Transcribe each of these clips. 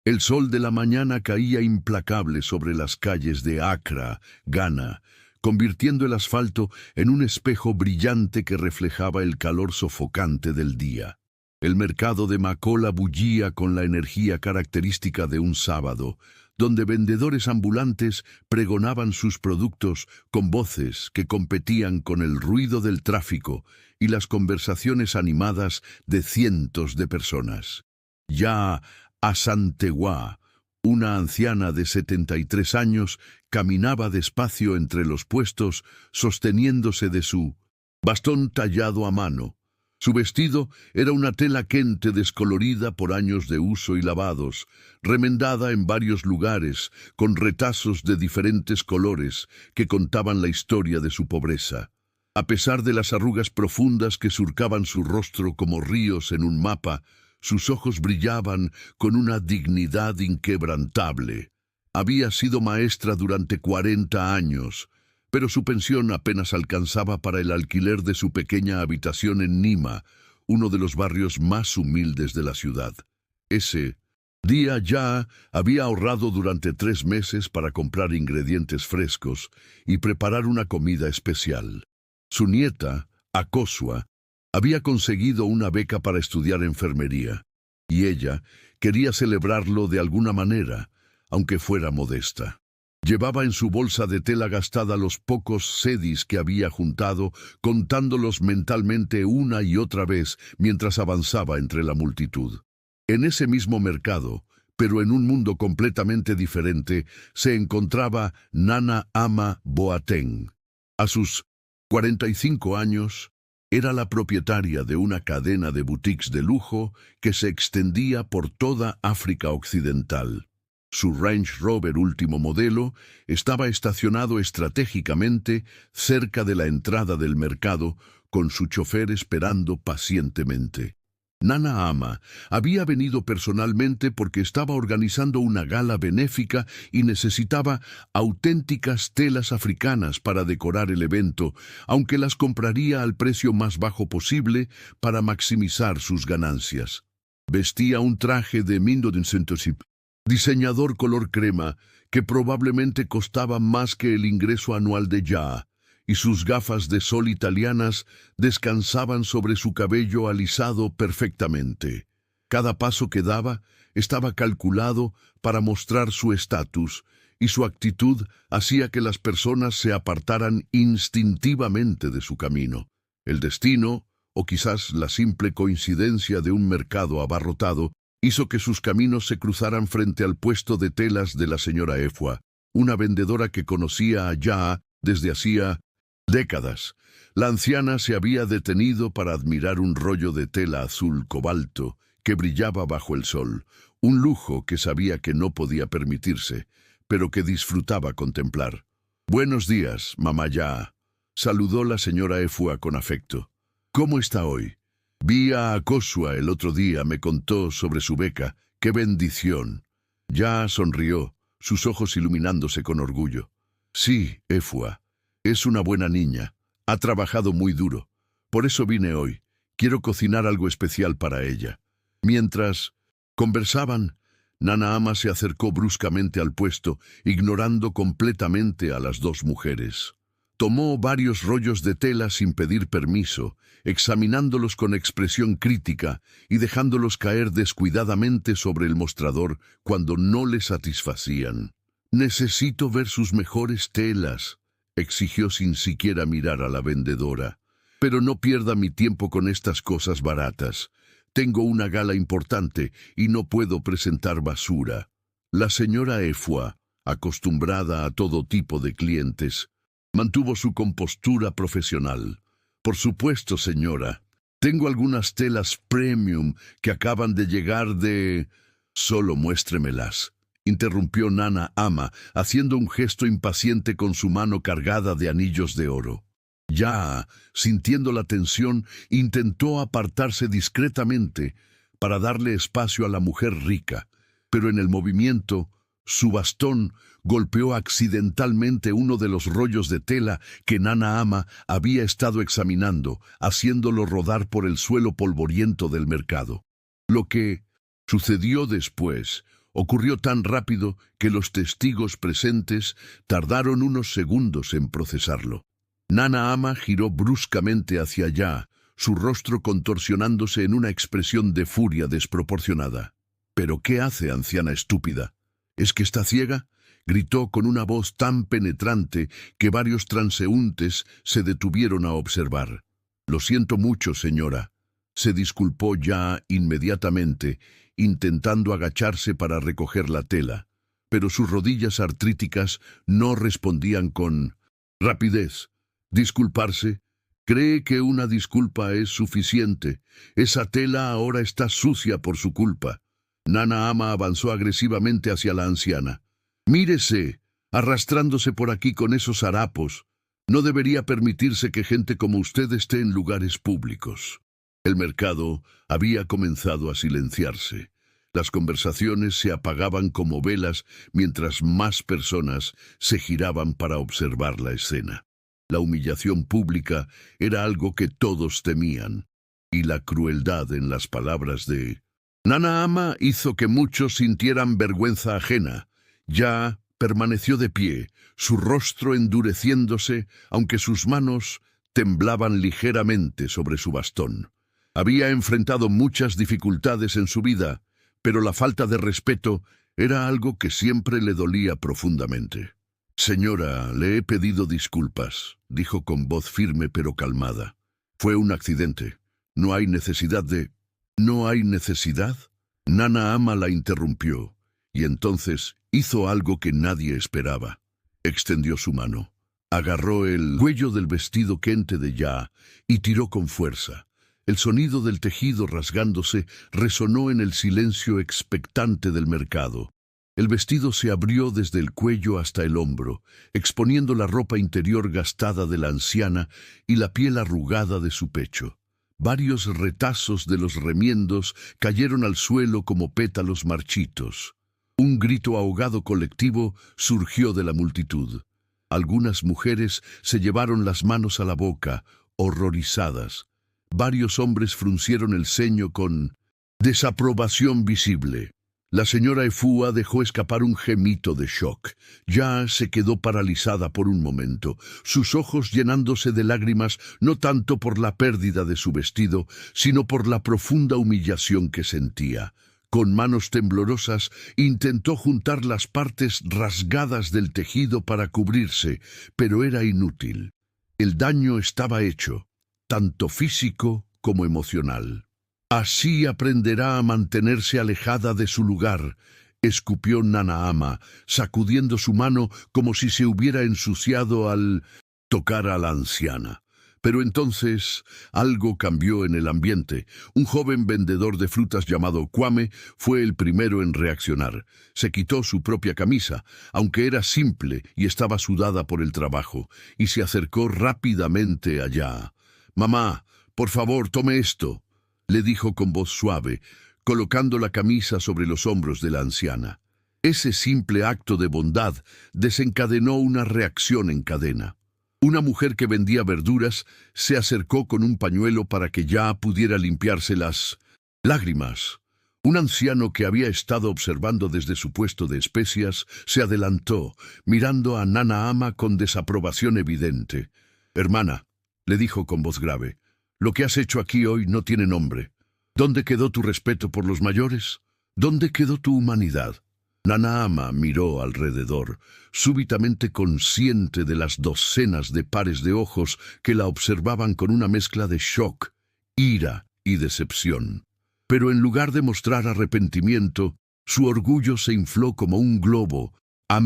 El sol de la mañana caía implacable sobre las calles de Accra, Ghana, convirtiendo el asfalto en un espejo brillante que reflejaba el calor sofocante del día. El mercado de Makola bullía con la energía característica de un sábado, donde vendedores ambulantes pregonaban sus productos con voces que competían con el ruido del tráfico y las conversaciones animadas de cientos de personas. Ya Asantewa, una anciana de 73 años, caminaba despacio entre los puestos, sosteniéndose de su bastón tallado a mano. Su vestido era una tela quente descolorida por años de uso y lavados, remendada en varios lugares, con retazos de diferentes colores que contaban la historia de su pobreza. A pesar de las arrugas profundas que surcaban su rostro como ríos en un mapa, sus ojos brillaban con una dignidad inquebrantable. Había sido maestra durante 40 años, pero su pensión apenas alcanzaba para el alquiler de su pequeña habitación en Nima, uno de los barrios más humildes de la ciudad. Ese día ya había ahorrado durante 3 meses para comprar ingredientes frescos y preparar una comida especial. Su nieta, Akosua, había conseguido una beca para estudiar enfermería, y ella quería celebrarlo de alguna manera, aunque fuera modesta. Llevaba en su bolsa de tela gastada los pocos cedis que había juntado, contándolos mentalmente una y otra vez mientras avanzaba entre la multitud. En ese mismo mercado, pero en un mundo completamente diferente, se encontraba Nana Ama Boateng. A sus 45 años, era la propietaria de una cadena de boutiques de lujo que se extendía por toda África Occidental. Su Range Rover último modelo estaba estacionado estratégicamente cerca de la entrada del mercado, con su chofer esperando pacientemente. Nana Ama había venido personalmente porque estaba organizando una gala benéfica y necesitaba auténticas telas africanas para decorar el evento, aunque las compraría al precio más bajo posible para maximizar sus ganancias. Vestía un traje de Mindodensentosip, diseñador color crema, que probablemente costaba más que el ingreso anual de Ya, y sus gafas de sol italianas descansaban sobre su cabello alisado perfectamente. Cada paso que daba estaba calculado para mostrar su estatus, y su actitud hacía que las personas se apartaran instintivamente de su camino. El destino, o quizás la simple coincidencia de un mercado abarrotado, hizo que sus caminos se cruzaran frente al puesto de telas de la señora Efua, una vendedora que conocía a Ya desde hacía décadas. La anciana se había detenido para admirar un rollo de tela azul cobalto que brillaba bajo el sol, un lujo que sabía que no podía permitirse, pero que disfrutaba contemplar. «Buenos días, mamá Ya», saludó la señora Efua con afecto. «¿Cómo está hoy? Vi a Akosua el otro día, me contó sobre su beca. ¡Qué bendición!». Ya sonrió, sus ojos iluminándose con orgullo. «Sí, Efua. Es una buena niña. Ha trabajado muy duro. Por eso vine hoy. Quiero cocinar algo especial para ella». Mientras conversaban, Nana Ama se acercó bruscamente al puesto, ignorando completamente a las dos mujeres. Tomó varios rollos de tela sin pedir permiso, examinándolos con expresión crítica y dejándolos caer descuidadamente sobre el mostrador cuando no le satisfacían. «Necesito ver sus mejores telas», exigió sin siquiera mirar a la vendedora. «Pero no pierda mi tiempo con estas cosas baratas. Tengo una gala importante y no puedo presentar basura». La señora Efua, acostumbrada a todo tipo de clientes, mantuvo su compostura profesional. «Por supuesto, señora. Tengo algunas telas premium que acaban de llegar de...». «Solo muéstremelas», interrumpió Nana Ama, haciendo un gesto impaciente con su mano cargada de anillos de oro. Ya, sintiendo la tensión, intentó apartarse discretamente para darle espacio a la mujer rica, pero en el movimiento, su bastón golpeó accidentalmente uno de los rollos de tela que Nana Ama había estado examinando, haciéndolo rodar por el suelo polvoriento del mercado. Lo que sucedió después Ocurrió tan rápido que los testigos presentes tardaron unos segundos en procesarlo. Nana Ama giró bruscamente hacia allá, su rostro contorsionándose en una expresión de furia desproporcionada. «¿Pero qué hace, anciana estúpida? ¿Es que está ciega?», gritó con una voz tan penetrante que varios transeúntes se detuvieron a observar. «Lo siento mucho, señora», se disculpó ya inmediatamente, intentando agacharse para recoger la tela, pero sus rodillas artríticas no respondían con rapidez. «Disculparse. Cree que una disculpa es suficiente. Esa tela ahora está sucia por su culpa». Nana Ama avanzó agresivamente hacia la anciana. «Mírese, arrastrándose por aquí con esos harapos. No debería permitirse que gente como usted esté en lugares públicos». El mercado había comenzado a silenciarse. Las conversaciones se apagaban como velas mientras más personas se giraban para observar la escena. La humillación pública era algo que todos temían, y la crueldad en las palabras de Nana Ama hizo que muchos sintieran vergüenza ajena. Ya permaneció de pie, su rostro endureciéndose, aunque sus manos temblaban ligeramente sobre su bastón. Había enfrentado muchas dificultades en su vida, pero la falta de respeto era algo que siempre le dolía profundamente. «Señora, le he pedido disculpas», dijo con voz firme pero calmada. «Fue un accidente. No hay necesidad de...» «¿No hay necesidad?». Nana Ama la interrumpió, y entonces hizo algo que nadie esperaba. Extendió su mano, agarró el cuello del vestido quente de Ya y tiró con fuerza. El sonido del tejido rasgándose resonó en el silencio expectante del mercado. El vestido se abrió desde el cuello hasta el hombro, exponiendo la ropa interior gastada de la anciana y la piel arrugada de su pecho. Varios retazos de los remiendos cayeron al suelo como pétalos marchitos. Un grito ahogado colectivo surgió de la multitud. Algunas mujeres se llevaron las manos a la boca, horrorizadas. Varios hombres fruncieron el ceño con desaprobación visible. La señora Efua dejó escapar un gemito de shock. Ya se quedó paralizada por un momento, sus ojos llenándose de lágrimas no tanto por la pérdida de su vestido, sino por la profunda humillación que sentía. Con manos temblorosas intentó juntar las partes rasgadas del tejido para cubrirse, pero era inútil. El daño estaba hecho, tanto físico como emocional. «Así aprenderá a mantenerse alejada de su lugar», escupió Nana Ama, sacudiendo su mano como si se hubiera ensuciado al tocar a la anciana. Pero entonces algo cambió en el ambiente. Un joven vendedor de frutas llamado Kwame fue el primero en reaccionar. Se quitó su propia camisa, aunque era simple y estaba sudada por el trabajo, y se acercó rápidamente allá. «Mamá, por favor, tome esto», le dijo con voz suave, colocando la camisa sobre los hombros de la anciana. Ese simple acto de bondad desencadenó una reacción en cadena. Una mujer que vendía verduras se acercó con un pañuelo para que Ya pudiera limpiarse las lágrimas. Un anciano que había estado observando desde su puesto de especias se adelantó, mirando a Nana Ama con desaprobación evidente. «Hermana», le dijo con voz grave, «lo que has hecho aquí hoy no tiene nombre. ¿Dónde quedó tu respeto por los mayores? ¿Dónde quedó tu humanidad?» Nana Ama miró alrededor, súbitamente consciente de las docenas de pares de ojos que la observaban con una mezcla de shock, ira y decepción. Pero en lugar de mostrar arrepentimiento, su orgullo se infló como un globo, a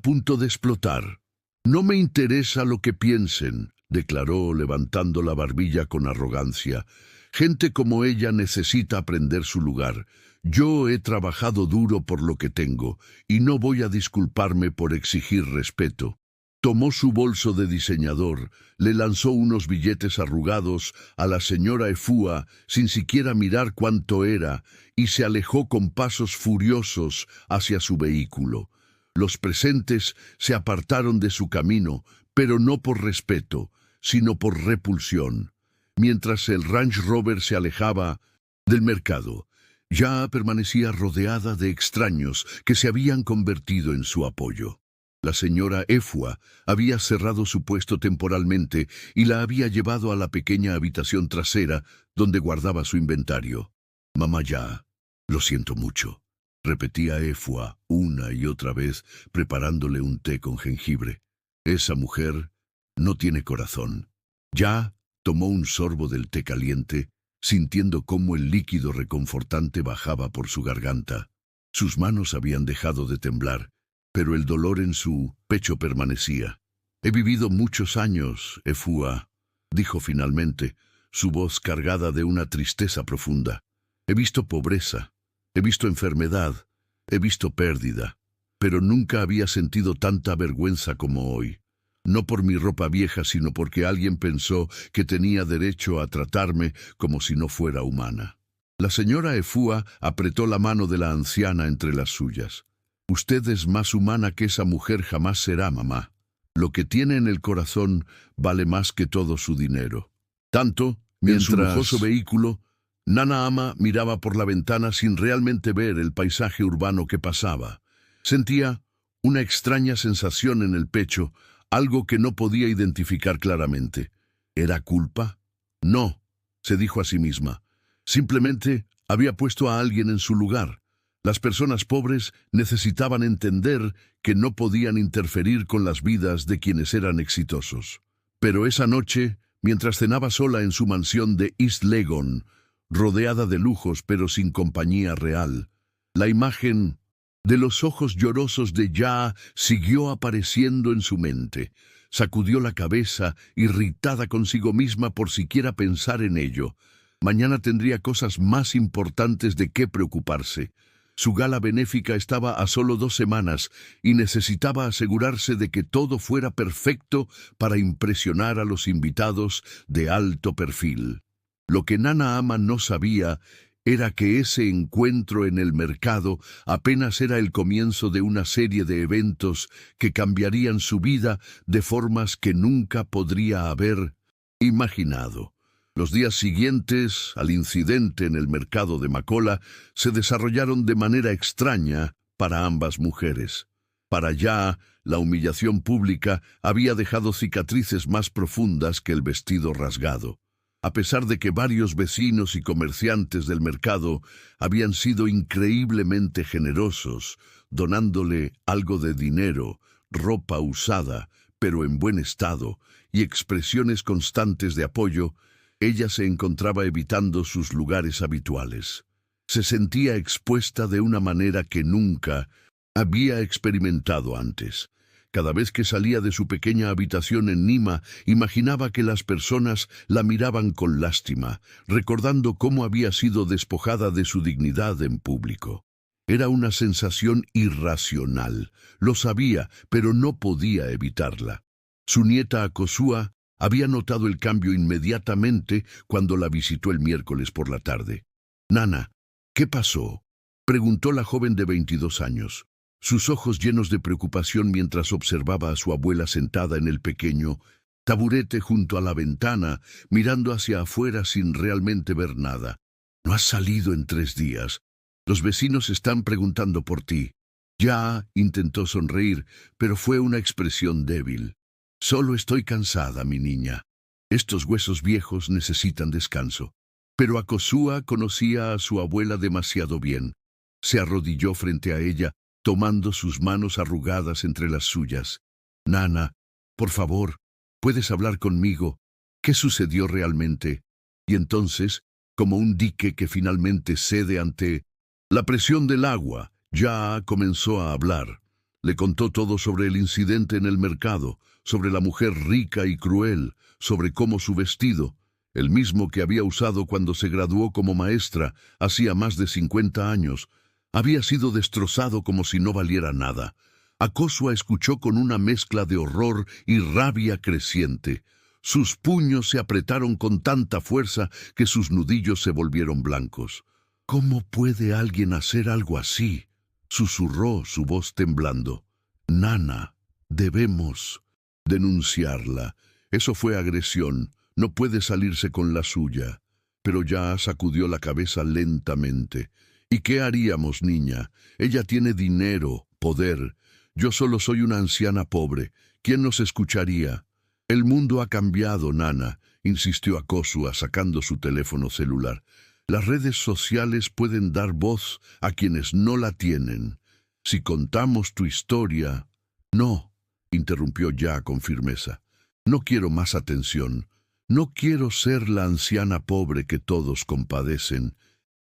punto de explotar. «No me interesa lo que piensen», declaró levantando la barbilla con arrogancia. «Gente como ella necesita aprender su lugar. Yo he trabajado duro por lo que tengo, y no voy a disculparme por exigir respeto». Tomó su bolso de diseñador, le lanzó unos billetes arrugados a la señora Efua sin siquiera mirar cuánto era, y se alejó con pasos furiosos hacia su vehículo. Los presentes se apartaron de su camino, pero no por respeto, sino por repulsión. Mientras el Range Rover se alejaba del mercado, Ya permanecía rodeada de extraños que se habían convertido en su apoyo. La señora Efua había cerrado su puesto temporalmente y la había llevado a la pequeña habitación trasera donde guardaba su inventario. «Mamá ya, lo siento mucho», repetía Efua una y otra vez, preparándole un té con jengibre. «Esa mujer no tiene corazón». Ya tomó un sorbo del té caliente, sintiendo cómo el líquido reconfortante bajaba por su garganta. Sus manos habían dejado de temblar, pero el dolor en su pecho permanecía. «He vivido muchos años, Efua», dijo finalmente, su voz cargada de una tristeza profunda. «He visto pobreza, he visto enfermedad, he visto pérdida, pero nunca había sentido tanta vergüenza como hoy. No por mi ropa vieja, sino porque alguien pensó que tenía derecho a tratarme como si no fuera humana». La señora Efua apretó la mano de la anciana entre las suyas. «Usted es más humana que esa mujer jamás será, mamá. Lo que tiene en el corazón vale más que todo su dinero». Tanto, mientras en su lujoso vehículo, Nana Ama miraba por la ventana sin realmente ver el paisaje urbano que pasaba. Sentía una extraña sensación en el pecho, algo que no podía identificar claramente. ¿Era culpa? No, se dijo a sí misma. Simplemente había puesto a alguien en su lugar. Las personas pobres necesitaban entender que no podían interferir con las vidas de quienes eran exitosos. Pero esa noche, mientras cenaba sola en su mansión de East Legon, rodeada de lujos pero sin compañía real, la imagen de los ojos llorosos de Ya siguió apareciendo en su mente. Sacudió la cabeza, irritada consigo misma por siquiera pensar en ello. Mañana tendría cosas más importantes de qué preocuparse. Su gala benéfica estaba a solo 2 semanas y necesitaba asegurarse de que todo fuera perfecto para impresionar a los invitados de alto perfil. Lo que Nana Ama no sabía era que ese encuentro en el mercado apenas era el comienzo de una serie de eventos que cambiarían su vida de formas que nunca podría haber imaginado. Los días siguientes al incidente en el mercado de Makola se desarrollaron de manera extraña para ambas mujeres. Para Ya, la humillación pública había dejado cicatrices más profundas que el vestido rasgado. A pesar de que varios vecinos y comerciantes del mercado habían sido increíblemente generosos, donándole algo de dinero, ropa usada, pero en buen estado, y expresiones constantes de apoyo, ella se encontraba evitando sus lugares habituales. Se sentía expuesta de una manera que nunca había experimentado antes. Cada vez que salía de su pequeña habitación en Nima, imaginaba que las personas la miraban con lástima, recordando cómo había sido despojada de su dignidad en público. Era una sensación irracional. Lo sabía, pero no podía evitarla. Su nieta Akosua había notado el cambio inmediatamente cuando la visitó el miércoles por la tarde. «Nana, ¿qué pasó?», preguntó la joven de 22 años, sus ojos llenos de preocupación mientras observaba a su abuela sentada en el pequeño taburete junto a la ventana, mirando hacia afuera sin realmente ver nada. «No has salido en 3 días. Los vecinos están preguntando por ti». Ya intentó sonreír, pero fue una expresión débil. «Solo estoy cansada, mi niña. Estos huesos viejos necesitan descanso». Pero Akosua conocía a su abuela demasiado bien. Se arrodilló frente a ella, tomando sus manos arrugadas entre las suyas. «Nana, por favor, ¿puedes hablar conmigo? ¿Qué sucedió realmente?». Y entonces, como un dique que finalmente cede ante la presión del agua, Ya comenzó a hablar. Le contó todo sobre el incidente en el mercado, sobre la mujer rica y cruel, sobre cómo su vestido, el mismo que había usado cuando se graduó como maestra hacía más de 50 años, había sido destrozado como si no valiera nada. Akosua escuchó con una mezcla de horror y rabia creciente. Sus puños se apretaron con tanta fuerza que sus nudillos se volvieron blancos. «¿Cómo puede alguien hacer algo así?», susurró su voz temblando. «Nana, debemos denunciarla. Eso fue agresión. No puede salirse con la suya». Pero Ya sacudió la cabeza lentamente. ¿Y qué haríamos, niña? Ella tiene dinero, poder. Yo solo soy una anciana pobre. ¿Quién nos escucharía? El mundo ha cambiado, Nana, insistió Akosua sacando su teléfono celular. Las redes sociales pueden dar voz a quienes no la tienen. Si contamos tu historia... No, interrumpió Ya con firmeza. No quiero más atención. No quiero ser la anciana pobre que todos compadecen.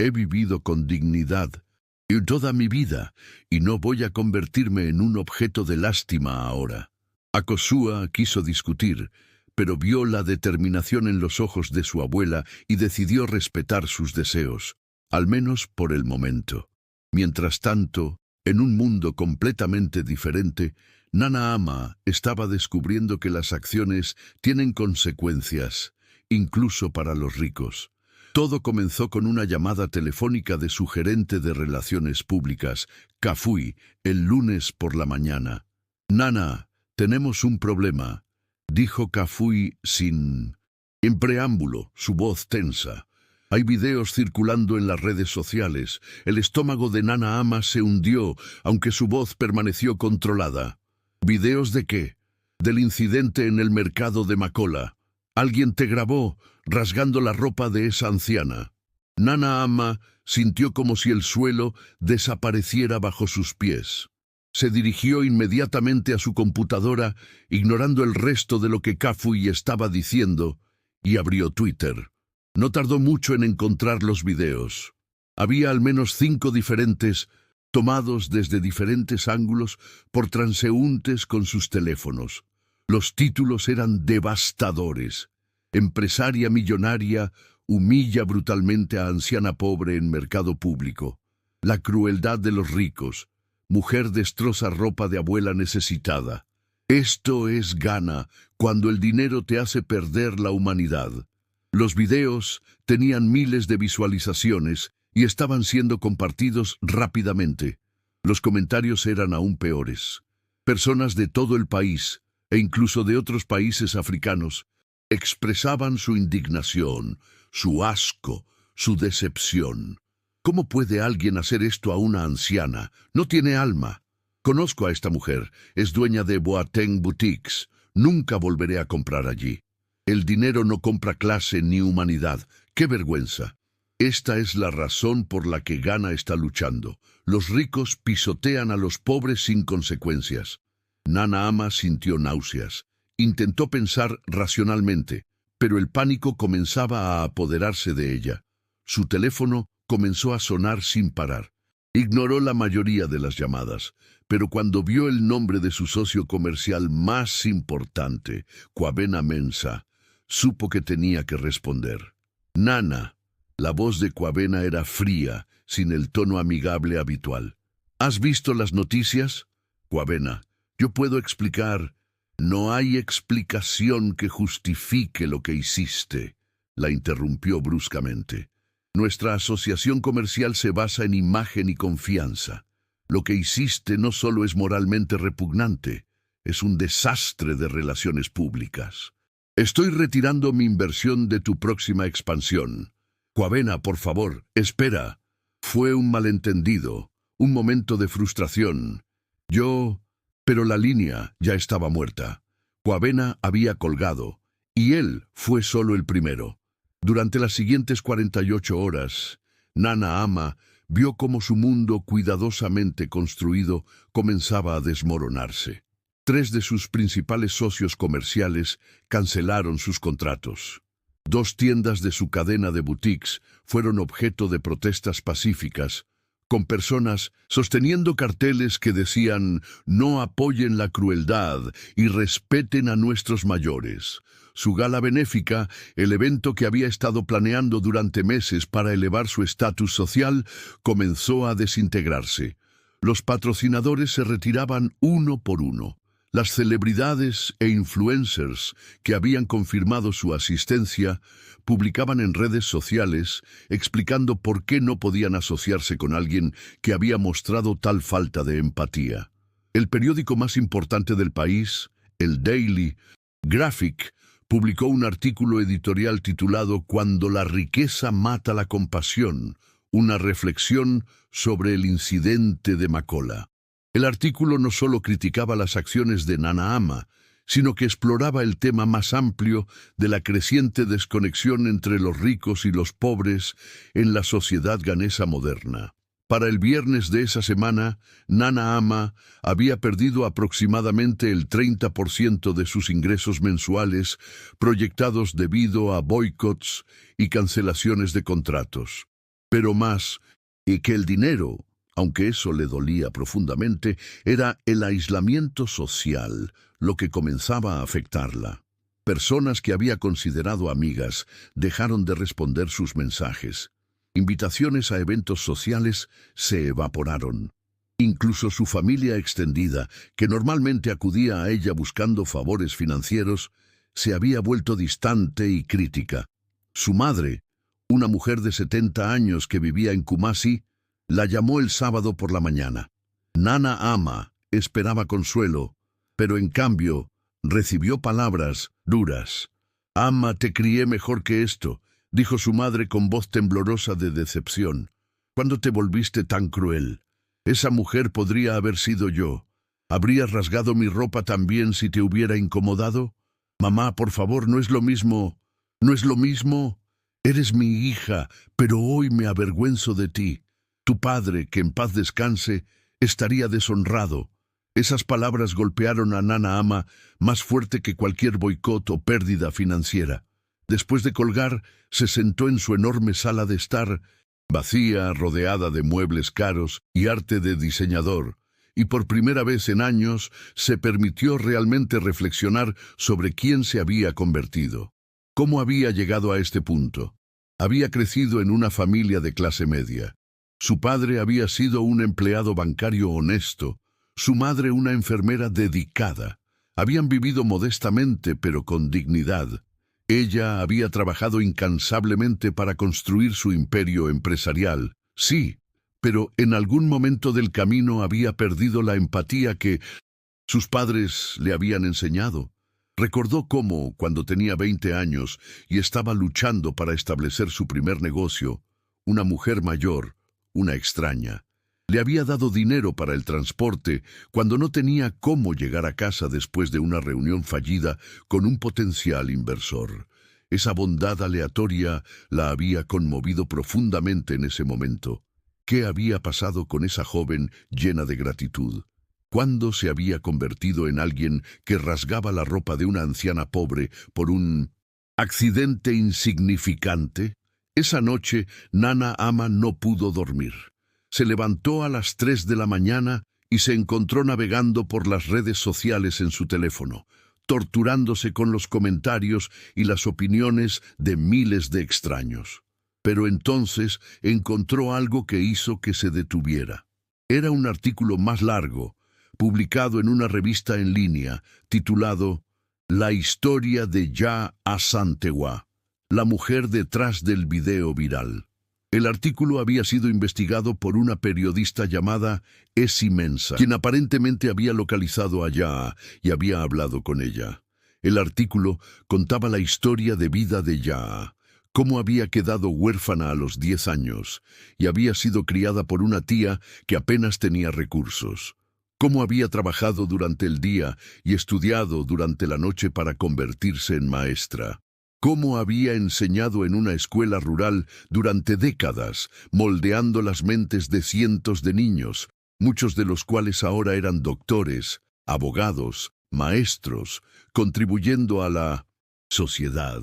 He vivido con dignidad y toda mi vida, y no voy a convertirme en un objeto de lástima ahora. Akosua quiso discutir, pero vio la determinación en los ojos de su abuela y decidió respetar sus deseos, al menos por el momento. Mientras tanto, en un mundo completamente diferente, Nana Ama estaba descubriendo que las acciones tienen consecuencias, incluso para los ricos. Todo comenzó con una llamada telefónica de su gerente de relaciones públicas, Kafui, el lunes por la mañana. «Nana, tenemos un problema», dijo Kafui sin preámbulo, su voz tensa. Hay videos circulando en las redes sociales. El estómago de Nana Ama se hundió, aunque su voz permaneció controlada. ¿Videos de qué? Del incidente en el mercado de Makola. Alguien te grabó, rasgando la ropa de esa anciana. Nana Ama sintió como si el suelo desapareciera bajo sus pies. Se dirigió inmediatamente a su computadora, ignorando el resto de lo que Kafui estaba diciendo, y abrió Twitter. No tardó mucho en encontrar los videos. Había al menos 5 diferentes, tomados desde diferentes ángulos por transeúntes con sus teléfonos. Los títulos eran devastadores. Empresaria millonaria humilla brutalmente a anciana pobre en mercado público. La crueldad de los ricos. Mujer destroza ropa de abuela necesitada. Esto es Ghana, cuando el dinero te hace perder la humanidad. Los videos tenían miles de visualizaciones y estaban siendo compartidos rápidamente. Los comentarios eran aún peores. Personas de todo el país, e incluso de otros países africanos, expresaban su indignación, su asco, su decepción. ¿Cómo puede alguien hacer esto a una anciana? No tiene alma. Conozco a esta mujer, es dueña de Boateng Boutiques. Nunca volveré a comprar allí. El dinero no compra clase ni humanidad. ¡Qué vergüenza! Esta es la razón por la que Ghana está luchando. Los ricos pisotean a los pobres sin consecuencias. Nana Ama sintió náuseas. Intentó pensar racionalmente, pero el pánico comenzaba a apoderarse de ella. Su teléfono comenzó a sonar sin parar. Ignoró la mayoría de las llamadas, pero cuando vio el nombre de su socio comercial más importante, Kwabena Mensah, supo que tenía que responder. «Nana». La voz de Kwabena era fría, sin el tono amigable habitual. «¿Has visto las noticias?» «Kwabena, yo puedo explicar». «No hay explicación que justifique lo que hiciste», la interrumpió bruscamente. «Nuestra asociación comercial se basa en imagen y confianza. Lo que hiciste no solo es moralmente repugnante, es un desastre de relaciones públicas. Estoy retirando mi inversión de tu próxima expansión. Kwabena, por favor, espera. Fue un malentendido, un momento de frustración. Pero la línea ya estaba muerta. Kwabena había colgado, y él fue solo el primero. Durante las siguientes 48 horas, Nana Ama vio cómo su mundo cuidadosamente construido comenzaba a desmoronarse. 3 de sus principales socios comerciales cancelaron sus contratos. 2 tiendas de su cadena de boutiques fueron objeto de protestas pacíficas, con personas sosteniendo carteles que decían «No apoyen la crueldad y respeten a nuestros mayores». Su gala benéfica, el evento que había estado planeando durante meses para elevar su estatus social, comenzó a desintegrarse. Los patrocinadores se retiraban uno por uno. Las celebridades e influencers que habían confirmado su asistencia publicaban en redes sociales explicando por qué no podían asociarse con alguien que había mostrado tal falta de empatía. El periódico más importante del país, el Daily Graphic, publicó un artículo editorial titulado «Cuando la riqueza mata la compasión», una reflexión sobre el incidente de Makola. El artículo no solo criticaba las acciones de Nana Ama, sino que exploraba el tema más amplio de la creciente desconexión entre los ricos y los pobres en la sociedad ganesa moderna. Para el viernes de esa semana, Nana Ama había perdido aproximadamente el 30% de sus ingresos mensuales proyectados debido a boicots y cancelaciones de contratos. Pero más que el dinero, aunque eso le dolía profundamente, era el aislamiento social lo que comenzaba a afectarla. Personas que había considerado amigas dejaron de responder sus mensajes. Invitaciones a eventos sociales se evaporaron. Incluso su familia extendida, que normalmente acudía a ella buscando favores financieros, se había vuelto distante y crítica. Su madre, una mujer de 70 años que vivía en Kumasi, la llamó el sábado por la mañana. Nana Ama esperaba consuelo, pero en cambio recibió palabras duras. «Ama, te crié mejor que esto», dijo su madre con voz temblorosa de decepción. «¿Cuándo te volviste tan cruel? Esa mujer podría haber sido yo. ¿Habrías rasgado mi ropa también si te hubiera incomodado? Mamá, por favor, no es lo mismo. ¿No es lo mismo? Eres mi hija, pero hoy me avergüenzo de ti. Tu padre, que en paz descanse, estaría deshonrado». Esas palabras golpearon a Nana Ama más fuerte que cualquier boicot o pérdida financiera. Después de colgar, se sentó en su enorme sala de estar, vacía, rodeada de muebles caros y arte de diseñador, y por primera vez en años se permitió realmente reflexionar sobre quién se había convertido. ¿Cómo había llegado a este punto? Había crecido en una familia de clase media. Su padre había sido un empleado bancario honesto, su madre una enfermera dedicada. Habían vivido modestamente pero con dignidad. Ella había trabajado incansablemente para construir su imperio empresarial. Sí, pero en algún momento del camino había perdido la empatía que sus padres le habían enseñado. Recordó cómo, cuando tenía 20 años y estaba luchando para establecer su primer negocio, una mujer mayor, una extraña, le había dado dinero para el transporte cuando no tenía cómo llegar a casa después de una reunión fallida con un potencial inversor. Esa bondad aleatoria la había conmovido profundamente en ese momento. ¿Qué había pasado con esa joven llena de gratitud? ¿Cuándo se había convertido en alguien que rasgaba la ropa de una anciana pobre por un accidente insignificante? Esa noche, Nana Ama no pudo dormir. Se levantó a las 3 de la mañana y se encontró navegando por las redes sociales en su teléfono, torturándose con los comentarios y las opiniones de miles de extraños. Pero entonces encontró algo que hizo que se detuviera. Era un artículo más largo, publicado en una revista en línea, titulado «La historia de Ya Asantewa, la mujer detrás del video viral». El artículo había sido investigado por una periodista llamada Essie Mensah, quien aparentemente había localizado a Yaa y había hablado con ella. El artículo contaba la historia de vida de Yaa, cómo había quedado huérfana a los 10 años y había sido criada por una tía que apenas tenía recursos. Cómo había trabajado durante el día y estudiado durante la noche para convertirse en maestra. Cómo había enseñado en una escuela rural durante décadas, moldeando las mentes de cientos de niños, muchos de los cuales ahora eran doctores, abogados, maestros, contribuyendo a la sociedad.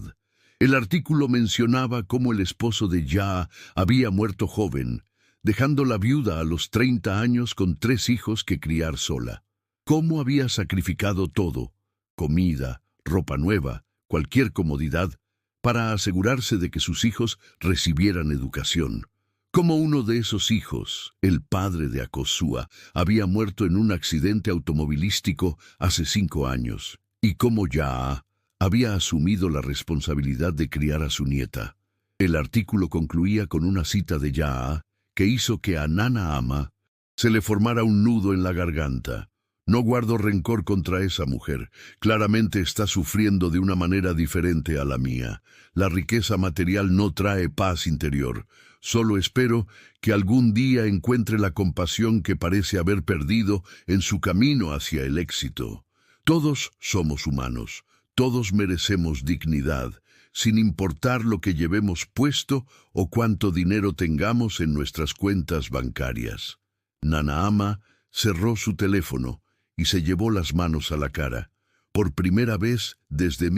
El artículo mencionaba cómo el esposo de Yaa había muerto joven, dejándola viuda a los 30 años con 3 hijos que criar sola. Cómo había sacrificado todo, comida, ropa nueva, cualquier comodidad, para asegurarse de que sus hijos recibieran educación. Como uno de esos hijos, el padre de Akosua, había muerto en un accidente automovilístico hace 5 años, y cómo Yaa había asumido la responsabilidad de criar a su nieta. El artículo concluía con una cita de Yaa que hizo que a Nana Ama se le formara un nudo en la garganta. No guardo rencor contra esa mujer. Claramente está sufriendo de una manera diferente a la mía. La riqueza material no trae paz interior. Solo espero que algún día encuentre la compasión que parece haber perdido en su camino hacia el éxito. Todos somos humanos. Todos merecemos dignidad, sin importar lo que llevemos puesto o cuánto dinero tengamos en nuestras cuentas bancarias. Nanaama cerró su teléfono y se llevó las manos a la cara. Por primera vez desde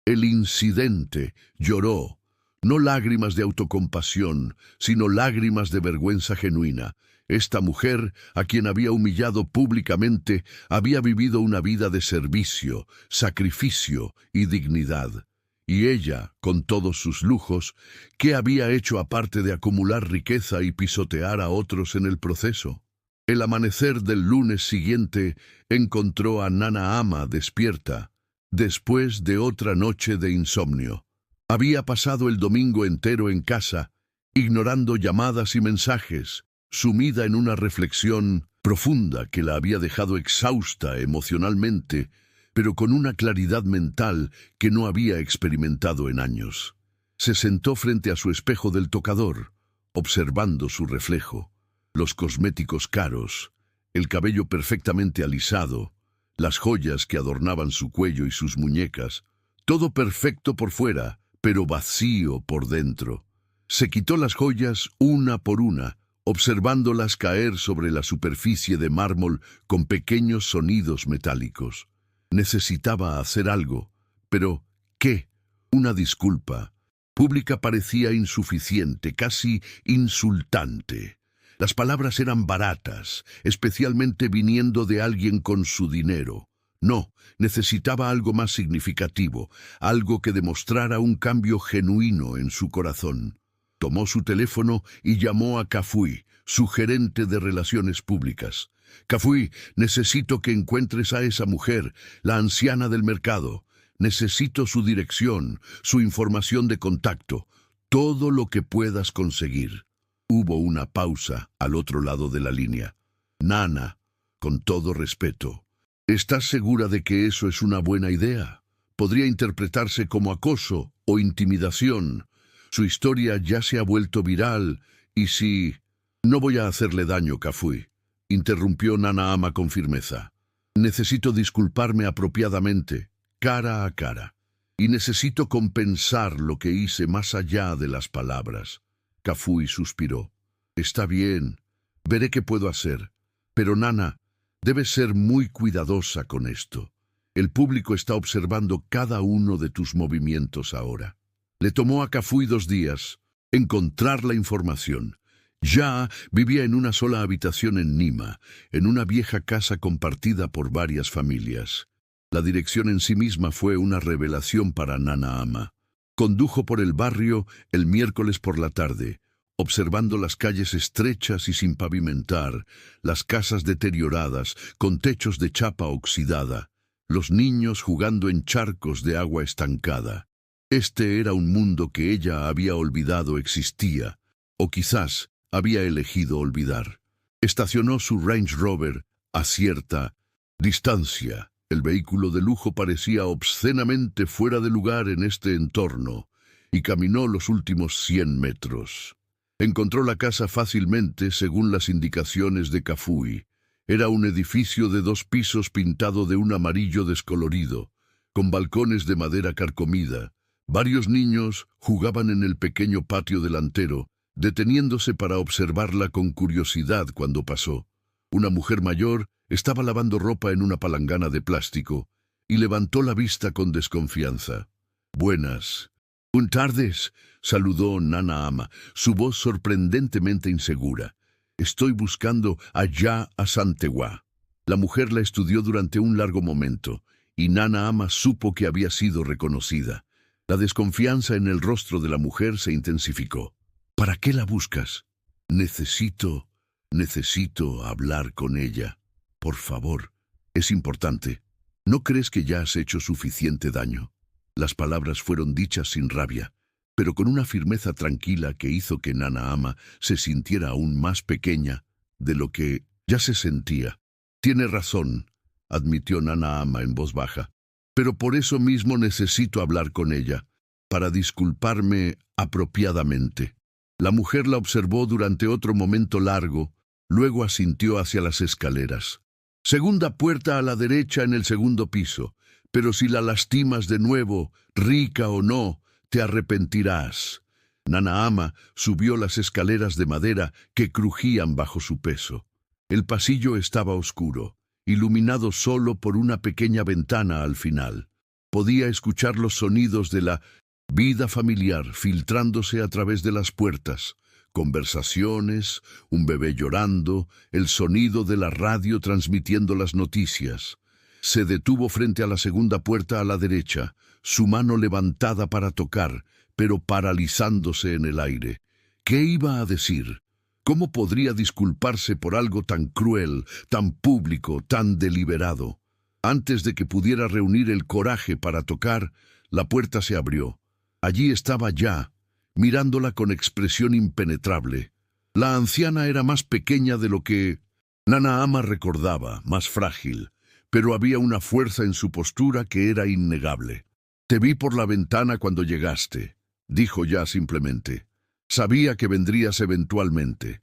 el incidente, lloró. No lágrimas de autocompasión, sino lágrimas de vergüenza genuina. Esta mujer, a quien había humillado públicamente, había vivido una vida de servicio, sacrificio y dignidad. Y ella, con todos sus lujos, ¿qué había hecho aparte de acumular riqueza y pisotear a otros en el proceso? El amanecer del lunes siguiente encontró a Nanaama despierta, después de otra noche de insomnio. Había pasado el domingo entero en casa, ignorando llamadas y mensajes, sumida en una reflexión profunda que la había dejado exhausta emocionalmente, pero con una claridad mental que no había experimentado en años. Se sentó frente a su espejo del tocador, observando su reflejo. Los cosméticos caros, el cabello perfectamente alisado, las joyas que adornaban su cuello y sus muñecas, todo perfecto por fuera, pero vacío por dentro. Se quitó las joyas una por una, observándolas caer sobre la superficie de mármol con pequeños sonidos metálicos. Necesitaba hacer algo, pero ¿qué? Una disculpa. Pública parecía insuficiente, casi insultante. Las palabras eran baratas, especialmente viniendo de alguien con su dinero. No, necesitaba algo más significativo, algo que demostrara un cambio genuino en su corazón. Tomó su teléfono y llamó a Kafui, su gerente de relaciones públicas. Kafui, necesito que encuentres a esa mujer, la anciana del mercado. Necesito su dirección, su información de contacto, todo lo que puedas conseguir. Hubo una pausa al otro lado de la línea. Nana, con todo respeto, ¿estás segura de que eso es una buena idea? Podría interpretarse como acoso o intimidación. Su historia ya se ha vuelto viral, y si... No voy a hacerle daño, Kafui, interrumpió Nanaama con firmeza. Necesito disculparme apropiadamente, cara a cara, y necesito compensar lo que hice más allá de las palabras. Kafui suspiró. Está bien, veré qué puedo hacer. Pero Nana, debes ser muy cuidadosa con esto. El público está observando cada uno de tus movimientos ahora. Le tomó a Kafui 2 días encontrar la información. Ya vivía en una sola habitación en Nima, en una vieja casa compartida por varias familias. La dirección en sí misma fue una revelación para Nanaama. Condujo por el barrio el miércoles por la tarde, observando las calles estrechas y sin pavimentar, las casas deterioradas, con techos de chapa oxidada, los niños jugando en charcos de agua estancada. Este era un mundo que ella había olvidado existía, o quizás había elegido olvidar. Estacionó su Range Rover a cierta distancia. El vehículo de lujo parecía obscenamente fuera de lugar en este entorno, y caminó los últimos 100 metros. Encontró la casa fácilmente según las indicaciones de Kafui. Era un edificio de 2 pisos pintado de un amarillo descolorido, con balcones de madera carcomida. Varios niños jugaban en el pequeño patio delantero, deteniéndose para observarla con curiosidad cuando pasó. Una mujer mayor estaba lavando ropa en una palangana de plástico y levantó la vista con desconfianza. «Buenas tardes», saludó Nanaama, su voz sorprendentemente insegura. «Estoy buscando allá a Santewa». La mujer la estudió durante un largo momento, y Nanaama supo que había sido reconocida. La desconfianza en el rostro de la mujer se intensificó. «¿Para qué la buscas?» Necesito hablar con ella. Por favor, es importante. ¿No crees que ya has hecho suficiente daño?» Las palabras fueron dichas sin rabia, pero con una firmeza tranquila que hizo que Nanaama se sintiera aún más pequeña de lo que ya se sentía. «Tiene razón», admitió Nana Ama en voz baja. Pero por eso mismo necesito hablar con ella, para disculparme apropiadamente. La mujer la observó durante otro momento largo, luego asintió hacia las escaleras. Segunda puerta a la derecha en el segundo piso, pero si la lastimas de nuevo, rica o no, te arrepentirás. Nana Ama subió las escaleras de madera que crujían bajo su peso. El pasillo estaba oscuro, iluminado solo por una pequeña ventana al final. Podía escuchar los sonidos de la vida familiar filtrándose a través de las puertas. Conversaciones, un bebé llorando, el sonido de la radio transmitiendo las noticias. Se detuvo frente a la segunda puerta a la derecha, su mano levantada para tocar, pero paralizándose en el aire. ¿Qué iba a decir? ¿Cómo podría disculparse por algo tan cruel, tan público, tan deliberado? Antes de que pudiera reunir el coraje para tocar, la puerta se abrió. Allí estaba Ya, mirándola con expresión impenetrable. La anciana era más pequeña de lo que Nana Ama recordaba, más frágil, pero había una fuerza en su postura que era innegable. «Te vi por la ventana cuando llegaste», dijo Ya simplemente. «Sabía que vendrías eventualmente».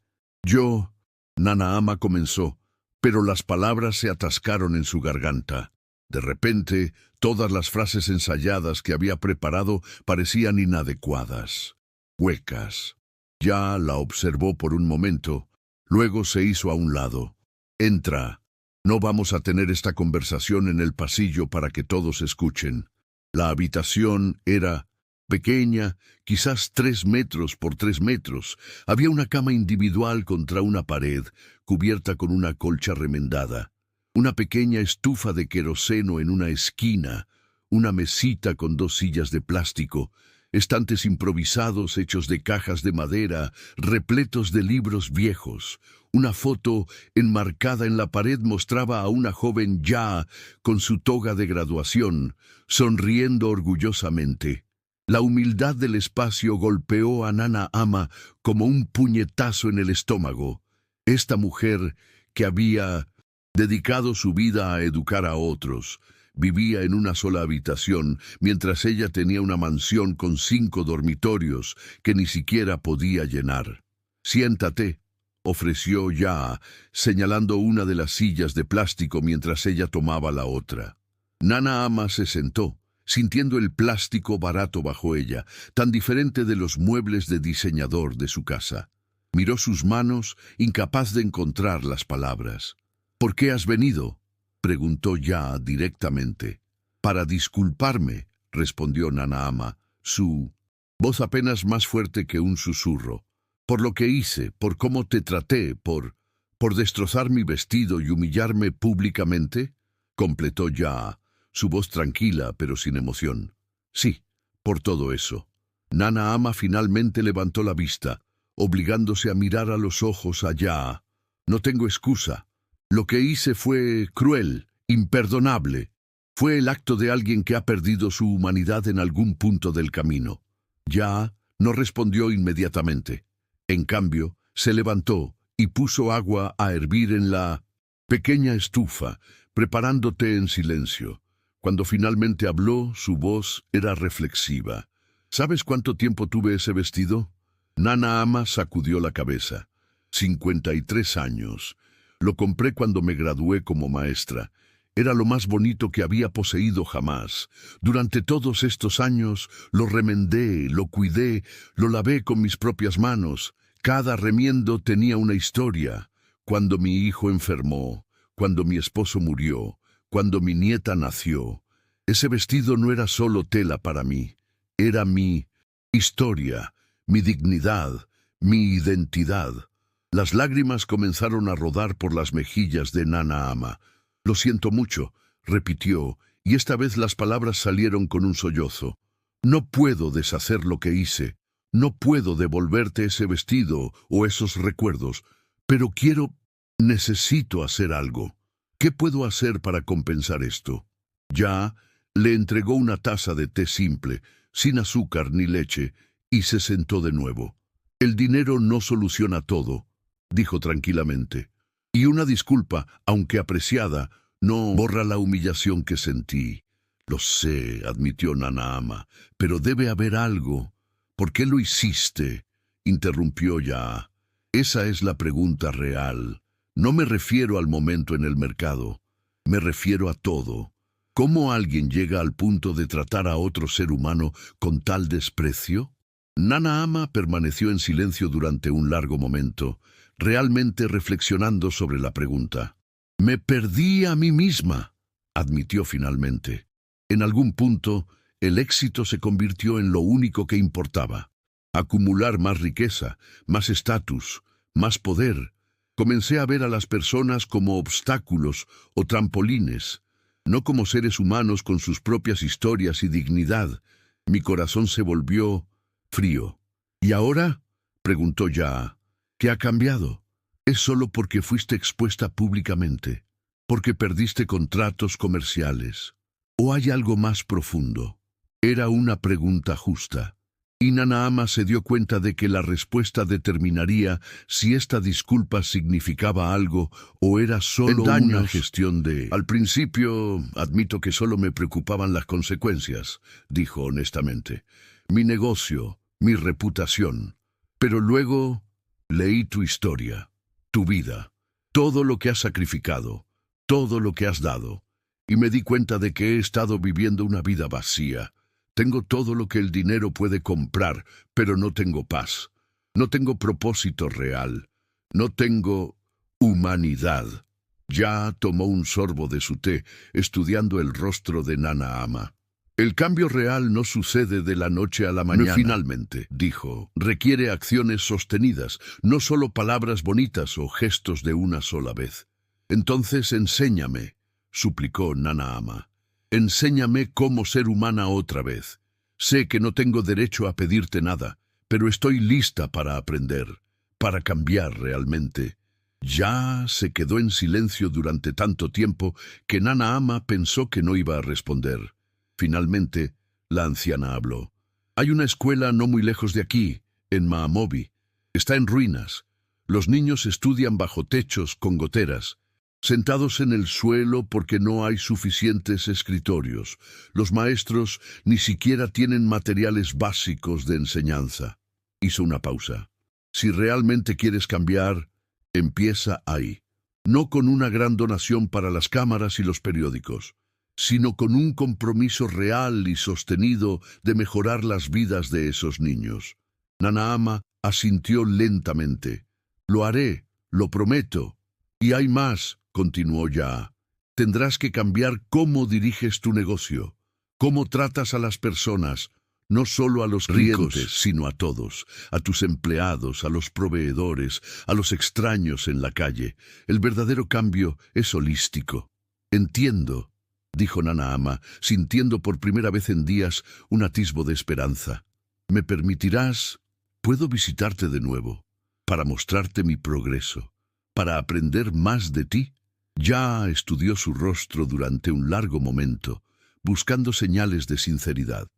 Nana Ama comenzó, pero las palabras se atascaron en su garganta. De repente, todas las frases ensayadas que había preparado parecían inadecuadas, huecas. Ya la observó por un momento, luego se hizo a un lado. «Entra. No vamos a tener esta conversación en el pasillo para que todos escuchen». La habitación era pequeña, quizás 3 metros por 3 metros. Había una cama individual contra una pared, cubierta con una colcha remendada. Una pequeña estufa de queroseno en una esquina, una mesita con 2 sillas de plástico, estantes improvisados hechos de cajas de madera, repletos de libros viejos. Una foto enmarcada en la pared mostraba a una joven Ya con su toga de graduación, sonriendo orgullosamente. La humildad del espacio golpeó a Nana Ama como un puñetazo en el estómago. Esta mujer, que había dedicado su vida a educar a otros, vivía en una sola habitación, mientras ella tenía una mansión con 5 dormitorios que ni siquiera podía llenar. «Siéntate», ofreció Ya, señalando una de las sillas de plástico mientras ella tomaba la otra. Nana Ama se sentó, sintiendo el plástico barato bajo ella, tan diferente de los muebles de diseñador de su casa. Miró sus manos, incapaz de encontrar las palabras. «¿Por qué has venido?», preguntó Ya directamente. «Para disculparme», respondió Nana Ama, su voz apenas más fuerte que un susurro. «Por lo que hice, por cómo te traté, por destrozar mi vestido y humillarme públicamente», completó Ya, su voz tranquila pero sin emoción. «Sí, por todo eso». Nana Ama finalmente levantó la vista, obligándose a mirar a los ojos a Ya. «No tengo excusa. Lo que hice fue cruel, imperdonable. Fue el acto de alguien que ha perdido su humanidad en algún punto del camino». Ya no respondió inmediatamente. En cambio, se levantó y puso agua a hervir en la pequeña estufa, preparando té en silencio. Cuando finalmente habló, su voz era reflexiva. «¿Sabes cuánto tiempo tuve ese vestido?». Nana Ama sacudió la cabeza. 53 años. Lo compré cuando me gradué como maestra. Era lo más bonito que había poseído jamás. Durante todos estos años lo remendé, lo cuidé, lo lavé con mis propias manos. Cada remiendo tenía una historia. Cuando mi hijo enfermó, cuando mi esposo murió, cuando mi nieta nació. Ese vestido no era solo tela para mí. Era mi historia, mi dignidad, mi identidad. Las lágrimas comenzaron a rodar por las mejillas de Nana Ama. «Lo siento mucho», repitió, y esta vez las palabras salieron con un sollozo. «No puedo deshacer lo que hice. No puedo devolverte ese vestido o esos recuerdos. Pero necesito hacer algo. ¿Qué puedo hacer para compensar esto?». Ya le entregó una taza de té simple, sin azúcar ni leche, y se sentó de nuevo. «El dinero no soluciona todo», dijo tranquilamente. «Y una disculpa, aunque apreciada, no borra la humillación que sentí. Lo sé, admitió Nanaama, pero debe haber algo. ¿Por qué lo hiciste?, interrumpió Ya. Esa es la pregunta real. No me refiero al momento en el mercado, me refiero a todo. ¿Cómo alguien llega al punto de tratar a otro ser humano con tal desprecio? Nanaama permaneció en silencio durante un largo momento, realmente reflexionando sobre la pregunta. Me perdí a mí misma, admitió finalmente. En algún punto, el éxito se convirtió en lo único que importaba. Acumular más riqueza, más estatus, más poder. Comencé a ver a las personas como obstáculos o trampolines, no como seres humanos con sus propias historias y dignidad. Mi corazón se volvió frío. ¿Y ahora?, preguntó Ya. ¿Qué ha cambiado? ¿Es solo porque fuiste expuesta públicamente? ¿Porque perdiste contratos comerciales? ¿O hay algo más profundo? Era una pregunta justa. Y Nanaama se dio cuenta de que la respuesta determinaría si esta disculpa significaba algo o era solo una gestión de... Al principio, admito que solo me preocupaban las consecuencias, dijo honestamente. Mi negocio, mi reputación. Pero luego leí tu historia, tu vida, todo lo que has sacrificado, todo lo que has dado, y me di cuenta de que he estado viviendo una vida vacía. Tengo todo lo que el dinero puede comprar, pero no tengo paz. No tengo propósito real. No tengo humanidad. Ya tomó un sorbo de su té, estudiando el rostro de Nanaama. El cambio real no sucede de la noche a la mañana. Finalmente, dijo, requiere acciones sostenidas, no solo palabras bonitas o gestos de una sola vez. Entonces enséñame, suplicó Nanaama. Enséñame cómo ser humana otra vez. Sé que no tengo derecho a pedirte nada, pero estoy lista para aprender, para cambiar realmente. Ya se quedó en silencio durante tanto tiempo que Nanaama pensó que no iba a responder. Finalmente, la anciana habló. Hay una escuela no muy lejos de aquí, en Maamobi. Está en ruinas. Los niños estudian bajo techos con goteras, sentados en el suelo porque no hay suficientes escritorios. Los maestros ni siquiera tienen materiales básicos de enseñanza. Hizo una pausa. Si realmente quieres cambiar, empieza ahí. No con una gran donación para las cámaras y los periódicos, sino con un compromiso real y sostenido de mejorar las vidas de esos niños. Nanaama asintió lentamente. Lo haré, lo prometo. Y hay más, continuó Ya. Tendrás que cambiar cómo diriges tu negocio, cómo tratas a las personas, no solo a los clientes, sino a todos, a tus empleados, a los proveedores, a los extraños en la calle. El verdadero cambio es holístico. Entiendo, dijo Nanaama, sintiendo por primera vez en días un atisbo de esperanza. ¿Me permitirás? ¿Puedo visitarte de nuevo? Para mostrarte mi progreso, para aprender más de ti. Ya estudió su rostro durante un largo momento, buscando señales de sinceridad.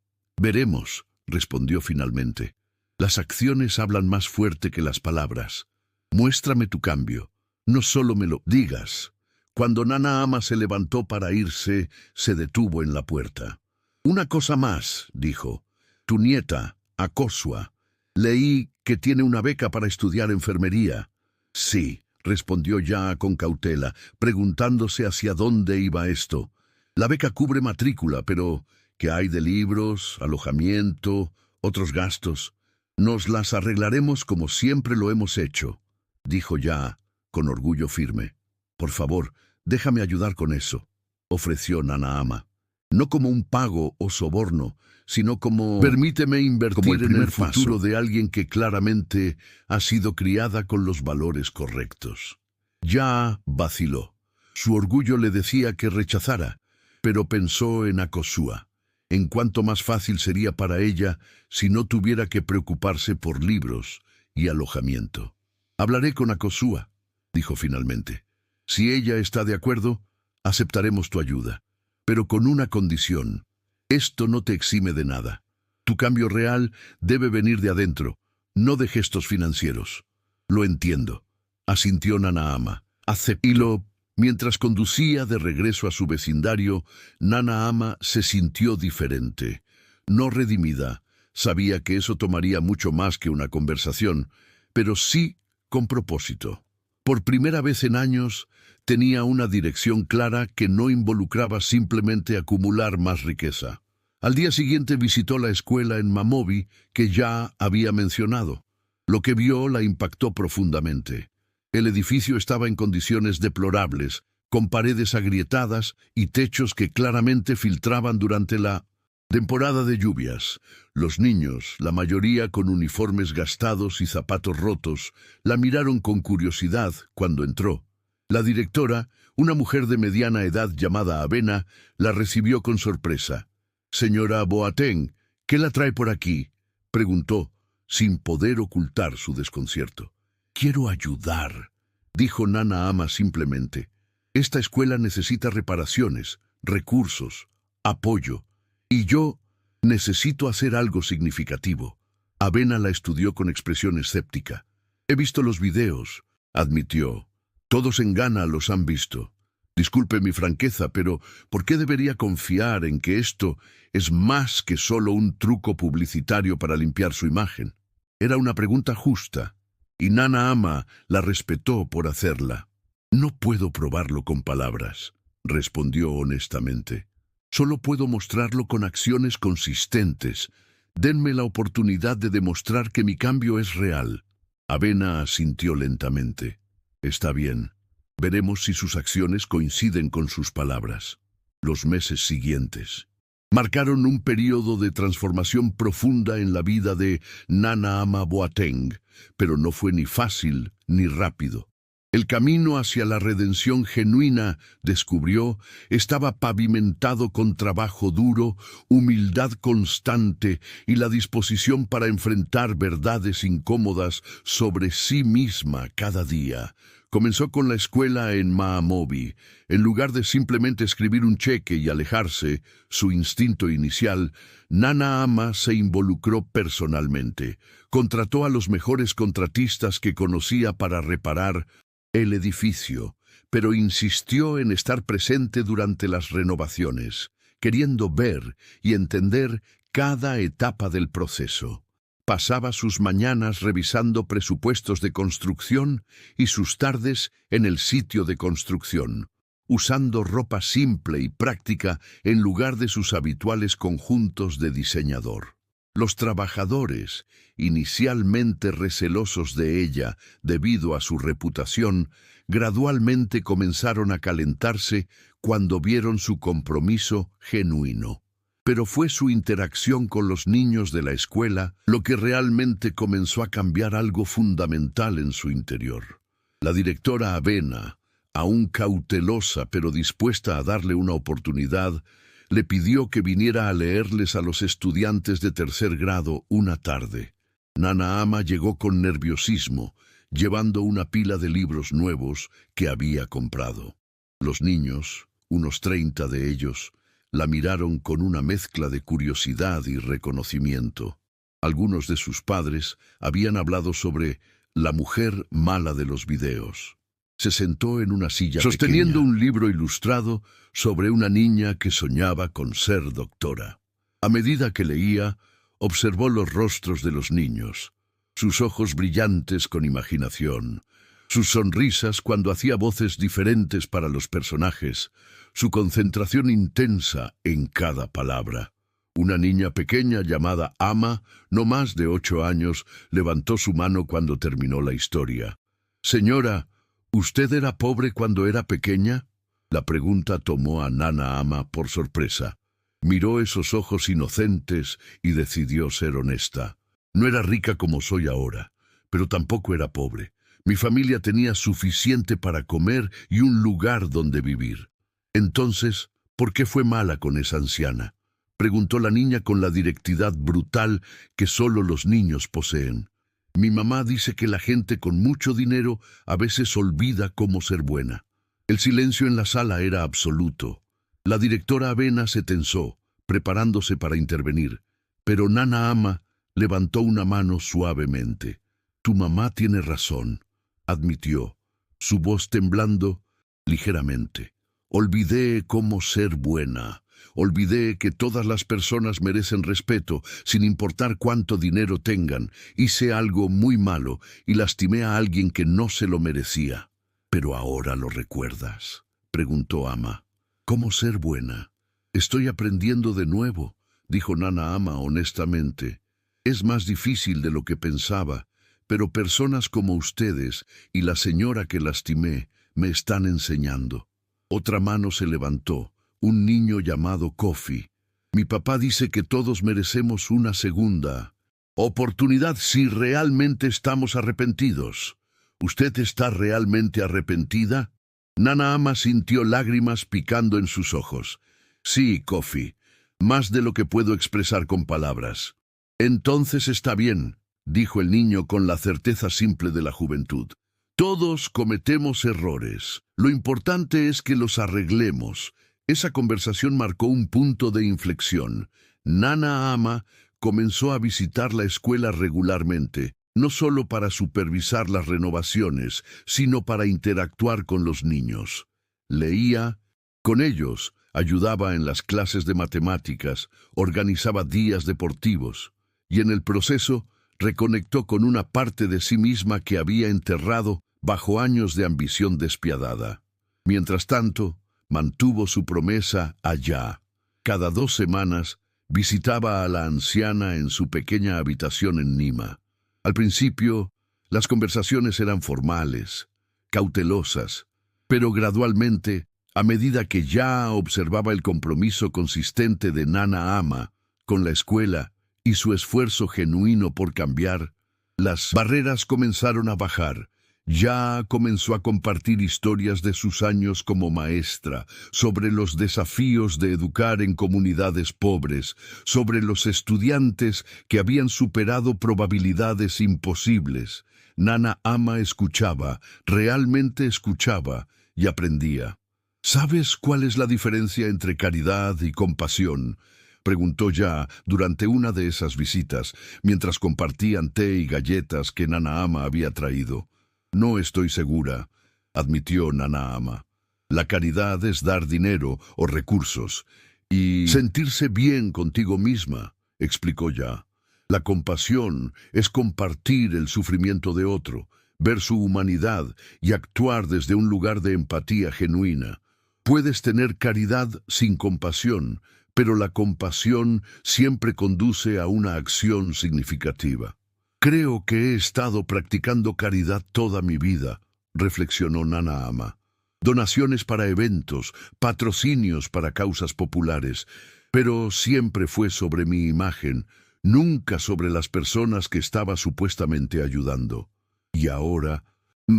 Veremos, respondió finalmente. Las acciones hablan más fuerte que las palabras. Muéstrame tu cambio, no solo me lo digas. Cuando Nanaama se levantó para irse, se detuvo en la puerta. Una cosa más, dijo. Tu nieta, Akosua. Leí que tiene una beca para estudiar enfermería. Sí, respondió Ya con cautela, preguntándose hacia dónde iba esto. La beca cubre matrícula, pero ¿qué hay de libros, alojamiento, otros gastos? Nos las arreglaremos como siempre lo hemos hecho, dijo Ya, con orgullo firme. Por favor, déjame ayudar con eso, ofreció Nanaama. No como un pago o soborno, sino como... Permíteme invertir como el primer futuro de alguien que claramente ha sido criada con los valores correctos. Ya vaciló. Su orgullo le decía que rechazara, pero pensó en Akosua, en cuánto más fácil sería para ella si no tuviera que preocuparse por libros y alojamiento. Hablaré con Akosua, dijo finalmente. Si ella está de acuerdo, aceptaremos tu ayuda, pero con una condición. Esto no te exime de nada. Tu cambio real debe venir de adentro, no de gestos financieros. Lo entiendo, asintió Nanaama. Acepto. Mientras conducía de regreso a su vecindario, Nana Ama se sintió diferente, no redimida. Sabía que eso tomaría mucho más que una conversación, pero sí con propósito. Por primera vez en años, tenía una dirección clara que no involucraba simplemente acumular más riqueza. Al día siguiente visitó la escuela en Mamobi que ya había mencionado. Lo que vio la impactó profundamente. El edificio estaba en condiciones deplorables, con paredes agrietadas y techos que claramente filtraban durante la temporada de lluvias. Los niños, la mayoría con uniformes gastados y zapatos rotos, la miraron con curiosidad cuando entró. La directora, una mujer de mediana edad llamada Avena, la recibió con sorpresa. «Señora Boateng, ¿qué la trae por aquí?», preguntó, sin poder ocultar su desconcierto. «Quiero ayudar», dijo Nana Ama simplemente. «Esta escuela necesita reparaciones, recursos, apoyo. Y yo necesito hacer algo significativo». Avena la estudió con expresión escéptica. «He visto los videos», admitió. «Todos en Ghana los han visto. Disculpe mi franqueza, pero ¿por qué debería confiar en que esto es más que solo un truco publicitario para limpiar su imagen?» Era una pregunta justa, y Nana Ama la respetó por hacerla. «No puedo probarlo con palabras», respondió honestamente. «Solo puedo mostrarlo con acciones consistentes. Denme la oportunidad de demostrar que mi cambio es real». Avena asintió lentamente. «Está bien. Veremos si sus acciones coinciden con sus palabras». Los meses siguientes marcaron un período de transformación profunda en la vida de Nana Ama Boateng, pero no fue ni fácil ni rápido. El camino hacia la redención genuina, descubrió, estaba pavimentado con trabajo duro, humildad constante y la disposición para enfrentar verdades incómodas sobre sí misma cada día. Comenzó con la escuela en Maamobi. En lugar de simplemente escribir un cheque y alejarse, su instinto inicial, Nana Ama se involucró personalmente. Contrató a los mejores contratistas que conocía para reparar el edificio, pero insistió en estar presente durante las renovaciones, queriendo ver y entender cada etapa del proceso. Pasaba sus mañanas revisando presupuestos de construcción y sus tardes en el sitio de construcción, usando ropa simple y práctica en lugar de sus habituales conjuntos de diseñador. Los trabajadores, inicialmente recelosos de ella debido a su reputación, gradualmente comenzaron a calentarse cuando vieron su compromiso genuino. Pero fue su interacción con los niños de la escuela lo que realmente comenzó a cambiar algo fundamental en su interior. La directora Avena, aún cautelosa pero dispuesta a darle una oportunidad, le pidió que viniera a leerles a los estudiantes de tercer grado una tarde. Nana Ama llegó con nerviosismo, llevando una pila de libros nuevos que había comprado. Los niños, unos 30 de ellos, la miraron con una mezcla de curiosidad y reconocimiento. Algunos de sus padres habían hablado sobre la mujer mala de los videos. Se sentó en una silla sosteniendo un libro ilustrado sobre una niña que soñaba con ser doctora. A medida que leía, observó los rostros de los niños, sus ojos brillantes con imaginación, sus sonrisas cuando hacía voces diferentes para los personajes, su concentración intensa en cada palabra. Una niña pequeña llamada Ama, no más de 8 años, levantó su mano cuando terminó la historia. «Señora, ¿usted era pobre cuando era pequeña?». La pregunta tomó a Nana Ama por sorpresa. Miró esos ojos inocentes y decidió ser honesta. «No era rica como soy ahora, pero tampoco era pobre. Mi familia tenía suficiente para comer y un lugar donde vivir». «Entonces, ¿por qué fue mala con esa anciana?», preguntó la niña con la directidad brutal que solo los niños poseen. «Mi mamá dice que la gente con mucho dinero a veces olvida cómo ser buena». El silencio en la sala era absoluto. La directora Avena se tensó, preparándose para intervenir, pero Nana Ama levantó una mano suavemente. «Tu mamá tiene razón», admitió. Su voz temblando ligeramente. Olvidé cómo ser buena. Olvidé que todas las personas merecen respeto, sin importar cuánto dinero tengan. Hice algo muy malo y lastimé a alguien que no se lo merecía. «¿Pero ahora lo recuerdas?», preguntó Ama. «¿Cómo ser buena?» «Estoy aprendiendo de nuevo», dijo Nana Ama honestamente. «Es más difícil de lo que pensaba, pero personas como ustedes y la señora que lastimé me están enseñando». Otra mano se levantó, un niño llamado Kofi. «Mi papá dice que todos merecemos una segunda oportunidad si realmente estamos arrepentidos. ¿Usted está realmente arrepentida?» Nana Ama sintió lágrimas picando en sus ojos. «Sí, Kofi, más de lo que puedo expresar con palabras». «Entonces está bien», dijo el niño con la certeza simple de la juventud. «Todos cometemos errores. Lo importante es que los arreglemos». Esa conversación marcó un punto de inflexión. Nana Ama comenzó a visitar la escuela regularmente, no solo para supervisar las renovaciones, sino para interactuar con los niños. Leía con ellos, ayudaba en las clases de matemáticas, organizaba días deportivos, y en el proceso reconectó con una parte de sí misma que había enterrado bajo años de ambición despiadada. Mientras tanto, mantuvo su promesa allá. Cada 2 semanas visitaba a la anciana en su pequeña habitación en Nima. Al principio, las conversaciones eran formales, cautelosas, pero gradualmente, a medida que ya observaba el compromiso consistente de Nana Ama con la escuela y su esfuerzo genuino por cambiar, las barreras comenzaron a bajar. Ya comenzó a compartir historias de sus años como maestra, sobre los desafíos de educar en comunidades pobres, sobre los estudiantes que habían superado probabilidades imposibles. Nana Ama escuchaba, realmente escuchaba, y aprendía. «¿Sabes cuál es la diferencia entre caridad y compasión?», preguntó ya durante una de esas visitas, mientras compartían té y galletas que Nana Ama había traído. «No estoy segura», admitió Nana Ama. «La caridad es dar dinero o recursos y sentirse bien contigo misma», explicó ya. «La compasión es compartir el sufrimiento de otro, ver su humanidad y actuar desde un lugar de empatía genuina. Puedes tener caridad sin compasión, pero la compasión siempre conduce a una acción significativa». «Creo que he estado practicando caridad toda mi vida», reflexionó Nana Ama. «Donaciones para eventos, patrocinios para causas populares, pero siempre fue sobre mi imagen, nunca sobre las personas que estaba supuestamente ayudando». «¿Y ahora?»,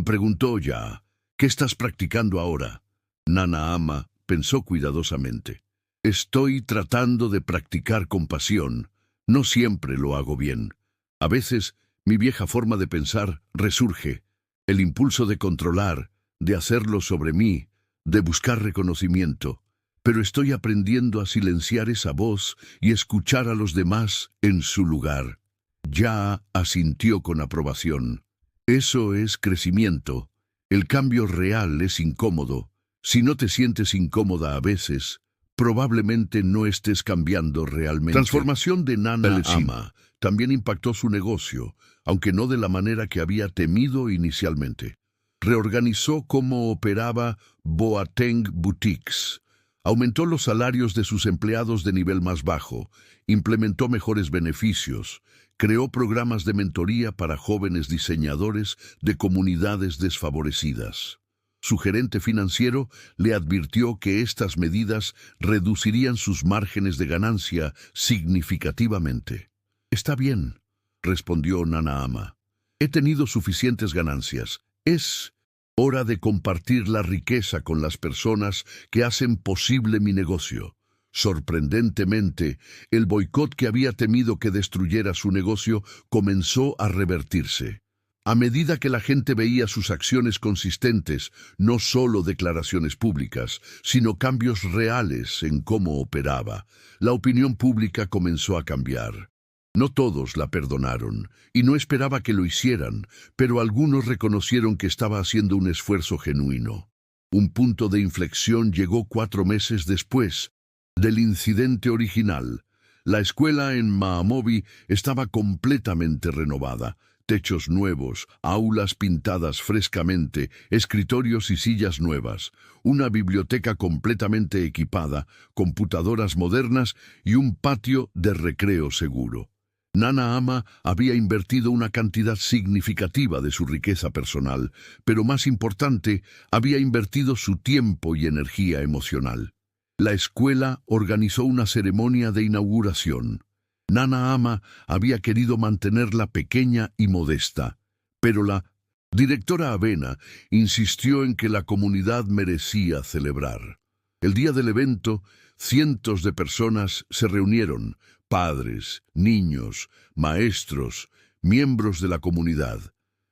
preguntó ya. «¿Qué estás practicando ahora?». Nana Ama pensó cuidadosamente. «Estoy tratando de practicar compasión. No siempre lo hago bien. A veces, mi vieja forma de pensar resurge, el impulso de controlar, de hacerlo sobre mí, de buscar reconocimiento. Pero estoy aprendiendo a silenciar esa voz y escuchar a los demás en su lugar». Ya asintió con aprobación. «Eso es crecimiento. El cambio real es incómodo. Si no te sientes incómoda a veces, probablemente no estés cambiando realmente». Transformación de Nana Ama también impactó su negocio, aunque no de la manera que había temido inicialmente. Reorganizó cómo operaba Boateng Boutiques, aumentó los salarios de sus empleados de nivel más bajo, implementó mejores beneficios, creó programas de mentoría para jóvenes diseñadores de comunidades desfavorecidas. Su gerente financiero le advirtió que estas medidas reducirían sus márgenes de ganancia significativamente. «Está bien», respondió Nana Ama. «He tenido suficientes ganancias. Es hora de compartir la riqueza con las personas que hacen posible mi negocio». Sorprendentemente, el boicot que había temido que destruyera su negocio comenzó a revertirse. A medida que la gente veía sus acciones consistentes, no solo declaraciones públicas, sino cambios reales en cómo operaba, la opinión pública comenzó a cambiar. No todos la perdonaron, y no esperaba que lo hicieran, pero algunos reconocieron que estaba haciendo un esfuerzo genuino. Un punto de inflexión llegó 4 meses después del incidente original. La escuela en Maamovi estaba completamente renovada. Techos nuevos, aulas pintadas frescamente, escritorios y sillas nuevas, una biblioteca completamente equipada, computadoras modernas y un patio de recreo seguro. Nana Ama había invertido una cantidad significativa de su riqueza personal, pero más importante, había invertido su tiempo y energía emocional. La escuela organizó una ceremonia de inauguración. Nana Ama había querido mantenerla pequeña y modesta, pero la directora Avena insistió en que la comunidad merecía celebrar. El día del evento, cientos de personas se reunieron, padres, niños, maestros, miembros de la comunidad.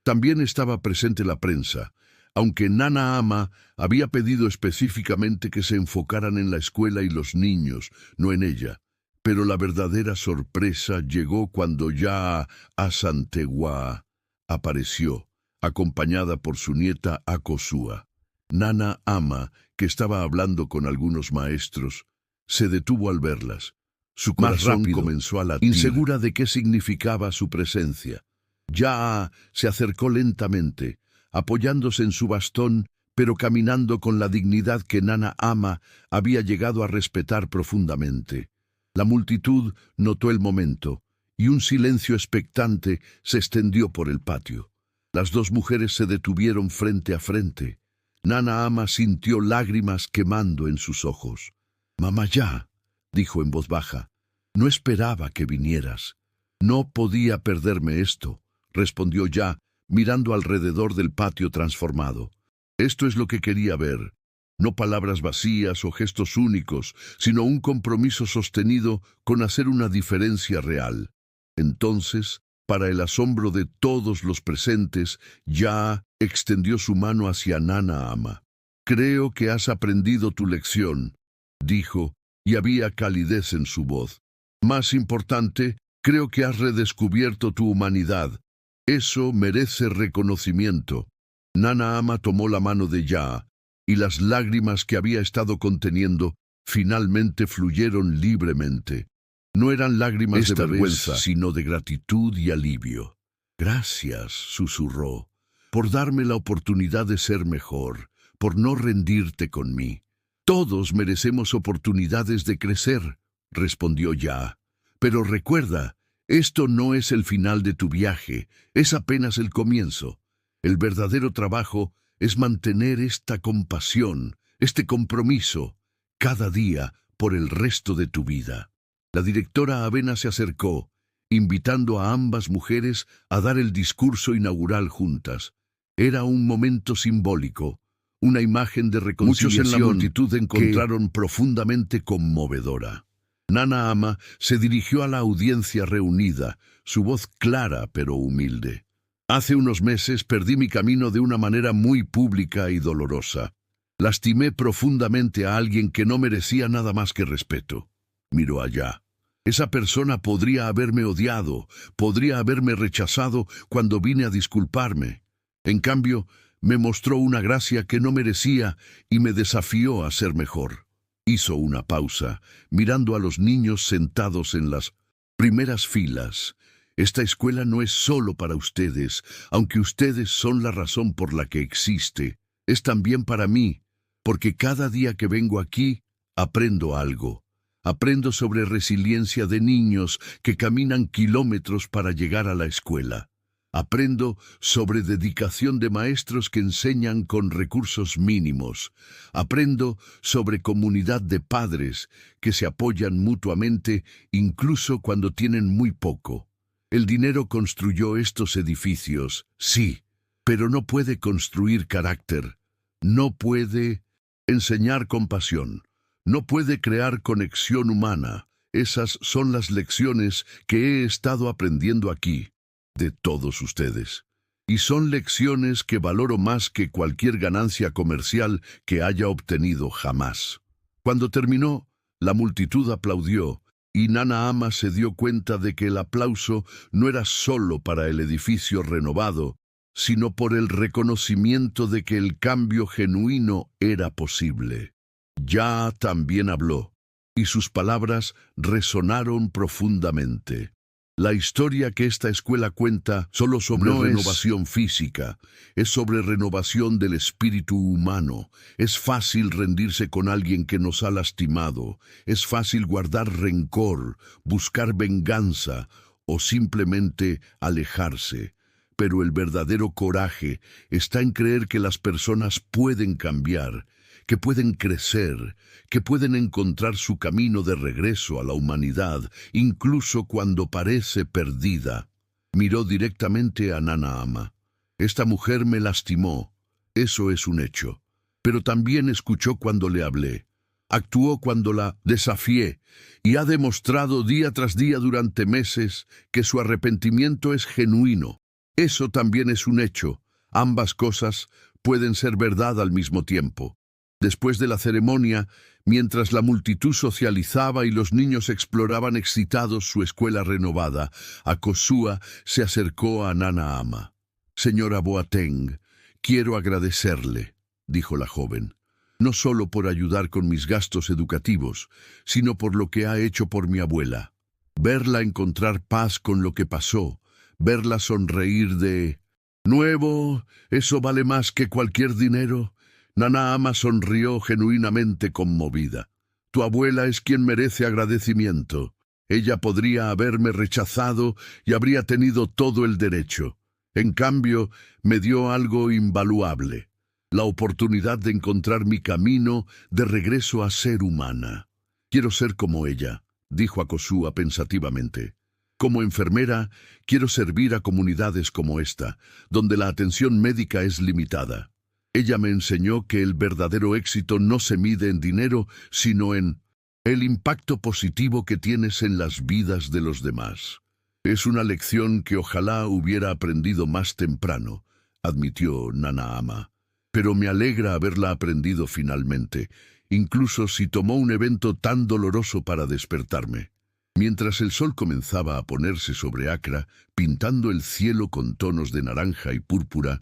También estaba presente la prensa, aunque Nana Ama había pedido específicamente que se enfocaran en la escuela y los niños, no en ella. Pero la verdadera sorpresa llegó cuando Yaa Asantewaa apareció, acompañada por su nieta Akosua. Nana Ama, que estaba hablando con algunos maestros, se detuvo al verlas. Su corazón comenzó a latir, insegura de qué significaba su presencia. Yaa se acercó lentamente, apoyándose en su bastón, pero caminando con la dignidad que Nana Ama había llegado a respetar profundamente. La multitud notó el momento, y un silencio expectante se extendió por el patio. Las dos mujeres se detuvieron frente a frente. Nana Ama sintió lágrimas quemando en sus ojos. «Mamá Ya», dijo en voz baja, «no esperaba que vinieras». «No podía perderme esto», respondió Ya, mirando alrededor del patio transformado. «Esto es lo que quería ver. No palabras vacías o gestos únicos, sino un compromiso sostenido con hacer una diferencia real». Entonces, para el asombro de todos los presentes, Ya extendió su mano hacia Nana Ama. «Creo que has aprendido tu lección», dijo, y había calidez en su voz. «Más importante, creo que has redescubierto tu humanidad. Eso merece reconocimiento». Nana Ama tomó la mano de Ya, y las lágrimas que había estado conteniendo finalmente fluyeron libremente. No eran lágrimas de vergüenza, sino de gratitud y alivio. «Gracias», susurró, «por darme la oportunidad de ser mejor, por no rendirte con mí». «Todos merecemos oportunidades de crecer», respondió Ya. «Pero recuerda, esto no es el final de tu viaje, es apenas el comienzo. El verdadero trabajo es mantener esta compasión, este compromiso, cada día por el resto de tu vida». La directora Avena se acercó, invitando a ambas mujeres a dar el discurso inaugural juntas. Era un momento simbólico, una imagen de reconciliación. Muchos en la multitud encontraron profundamente conmovedora. Nana Ama se dirigió a la audiencia reunida, su voz clara pero humilde. «Hace unos meses perdí mi camino de una manera muy pública y dolorosa. Lastimé profundamente a alguien que no merecía nada más que respeto». Miró allá. «Esa persona podría haberme odiado, podría haberme rechazado cuando vine a disculparme. En cambio, me mostró una gracia que no merecía y me desafió a ser mejor». Hizo una pausa, mirando a los niños sentados en las primeras filas. «Esta escuela no es solo para ustedes, aunque ustedes son la razón por la que existe. Es también para mí, porque cada día que vengo aquí, aprendo algo. Aprendo sobre resiliencia de niños que caminan kilómetros para llegar a la escuela. Aprendo sobre dedicación de maestros que enseñan con recursos mínimos. Aprendo sobre comunidad de padres que se apoyan mutuamente incluso cuando tienen muy poco. El dinero construyó estos edificios, sí, pero no puede construir carácter. No puede enseñar compasión. No puede crear conexión humana. Esas son las lecciones que he estado aprendiendo aquí, de todos ustedes. Y son lecciones que valoro más que cualquier ganancia comercial que haya obtenido jamás». Cuando terminó, la multitud aplaudió, y Nana Ama se dio cuenta de que el aplauso no era solo para el edificio renovado, sino por el reconocimiento de que el cambio genuino era posible. Ya también habló, y sus palabras resonaron profundamente. La historia que esta escuela cuenta solo sobre renovación física, es sobre renovación del espíritu humano. Es fácil rendirse con alguien que nos ha lastimado, es fácil guardar rencor, buscar venganza o simplemente alejarse. Pero el verdadero coraje está en creer que las personas pueden cambiar, que pueden crecer, que pueden encontrar su camino de regreso a la humanidad, incluso cuando parece perdida. Miró directamente a Nanaama. Esta mujer me lastimó, eso es un hecho. Pero también escuchó cuando le hablé. Actuó cuando la desafié y ha demostrado día tras día durante meses que su arrepentimiento es genuino. Eso también es un hecho. Ambas cosas pueden ser verdad al mismo tiempo. Después de la ceremonia, mientras la multitud socializaba y los niños exploraban excitados su escuela renovada, Akosua se acercó a Nanaama. «Señora Boateng, quiero agradecerle», dijo la joven, «no solo por ayudar con mis gastos educativos, sino por lo que ha hecho por mi abuela. Verla encontrar paz con lo que pasó, verla sonreír de nuevo, eso vale más que cualquier dinero». Nanaama sonrió genuinamente conmovida. «Tu abuela es quien merece agradecimiento. Ella podría haberme rechazado y habría tenido todo el derecho. En cambio, me dio algo invaluable, la oportunidad de encontrar mi camino de regreso a ser humana. Quiero ser como ella», dijo Akosua pensativamente. «Como enfermera, quiero servir a comunidades como esta, donde la atención médica es limitada. Ella me enseñó que el verdadero éxito no se mide en dinero, sino en el impacto positivo que tienes en las vidas de los demás. Es una lección que ojalá hubiera aprendido más temprano», admitió Nanaama. «Pero me alegra haberla aprendido finalmente, incluso si tomó un evento tan doloroso para despertarme». Mientras el sol comenzaba a ponerse sobre Accra, pintando el cielo con tonos de naranja y púrpura,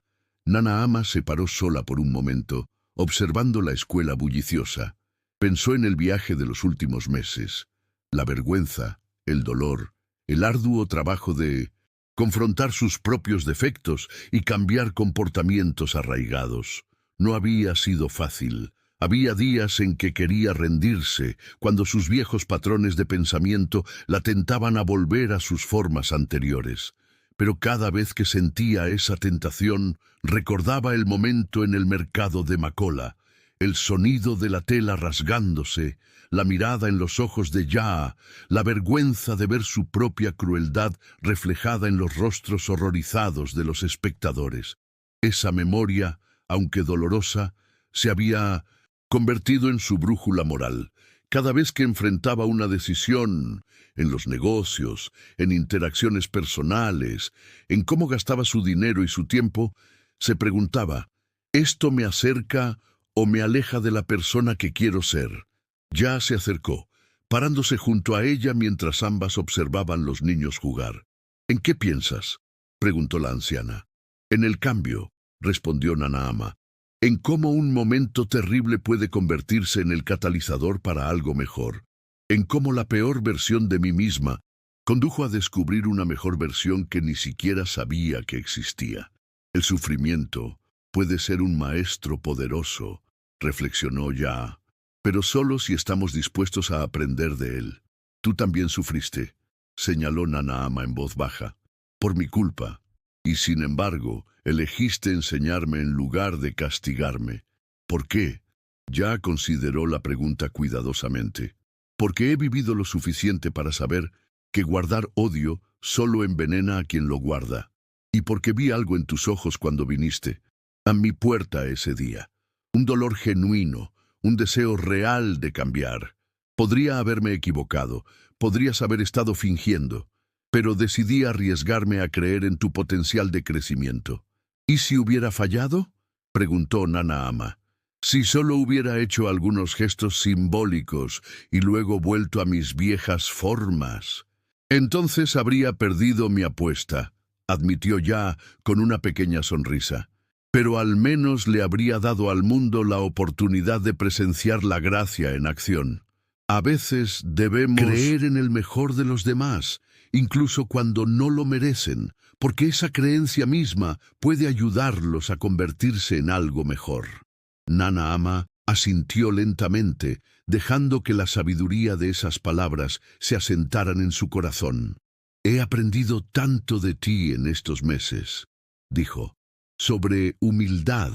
Nanaama se paró sola por un momento, observando la escuela bulliciosa. Pensó en el viaje de los últimos meses, la vergüenza, el dolor, el arduo trabajo de confrontar sus propios defectos y cambiar comportamientos arraigados. No había sido fácil. Había días en que quería rendirse, cuando sus viejos patrones de pensamiento la tentaban a volver a sus formas anteriores. Pero cada vez que sentía esa tentación, recordaba el momento en el mercado de Makola, el sonido de la tela rasgándose, la mirada en los ojos de Yaa, la vergüenza de ver su propia crueldad reflejada en los rostros horrorizados de los espectadores. Esa memoria, aunque dolorosa, se había convertido en su brújula moral. Cada vez que enfrentaba una decisión, en los negocios, en interacciones personales, en cómo gastaba su dinero y su tiempo, se preguntaba, ¿esto me acerca o me aleja de la persona que quiero ser? Ya se acercó, parándose junto a ella mientras ambas observaban los niños jugar. «¿En qué piensas?», preguntó la anciana. «En el cambio», respondió Nanaama. «En cómo un momento terrible puede convertirse en el catalizador para algo mejor. En cómo la peor versión de mí misma condujo a descubrir una mejor versión que ni siquiera sabía que existía. El sufrimiento puede ser un maestro poderoso», reflexionó Yaa, «pero solo si estamos dispuestos a aprender de él». «Tú también sufriste», señaló Nanaama en voz baja, «por mi culpa. Y sin embargo, elegiste enseñarme en lugar de castigarme. ¿Por qué?». Yaa consideró la pregunta cuidadosamente. «Porque he vivido lo suficiente para saber que guardar odio solo envenena a quien lo guarda. Y porque vi algo en tus ojos cuando viniste a mi puerta ese día. Un dolor genuino, un deseo real de cambiar. Podría haberme equivocado, podrías haber estado fingiendo, pero decidí arriesgarme a creer en tu potencial de crecimiento». «¿Y si hubiera fallado?», preguntó Nanaama. «Si solo hubiera hecho algunos gestos simbólicos y luego vuelto a mis viejas formas, entonces habría perdido mi apuesta», admitió Ya con una pequeña sonrisa. Pero al menos le habría dado al mundo la oportunidad de presenciar la gracia en acción. A veces debemos creer en el mejor de los demás, incluso cuando no lo merecen, porque esa creencia misma puede ayudarlos a convertirse en algo mejor. Nana Ama asintió lentamente, dejando que la sabiduría de esas palabras se asentaran en su corazón. «He aprendido tanto de ti en estos meses», dijo, «sobre humildad,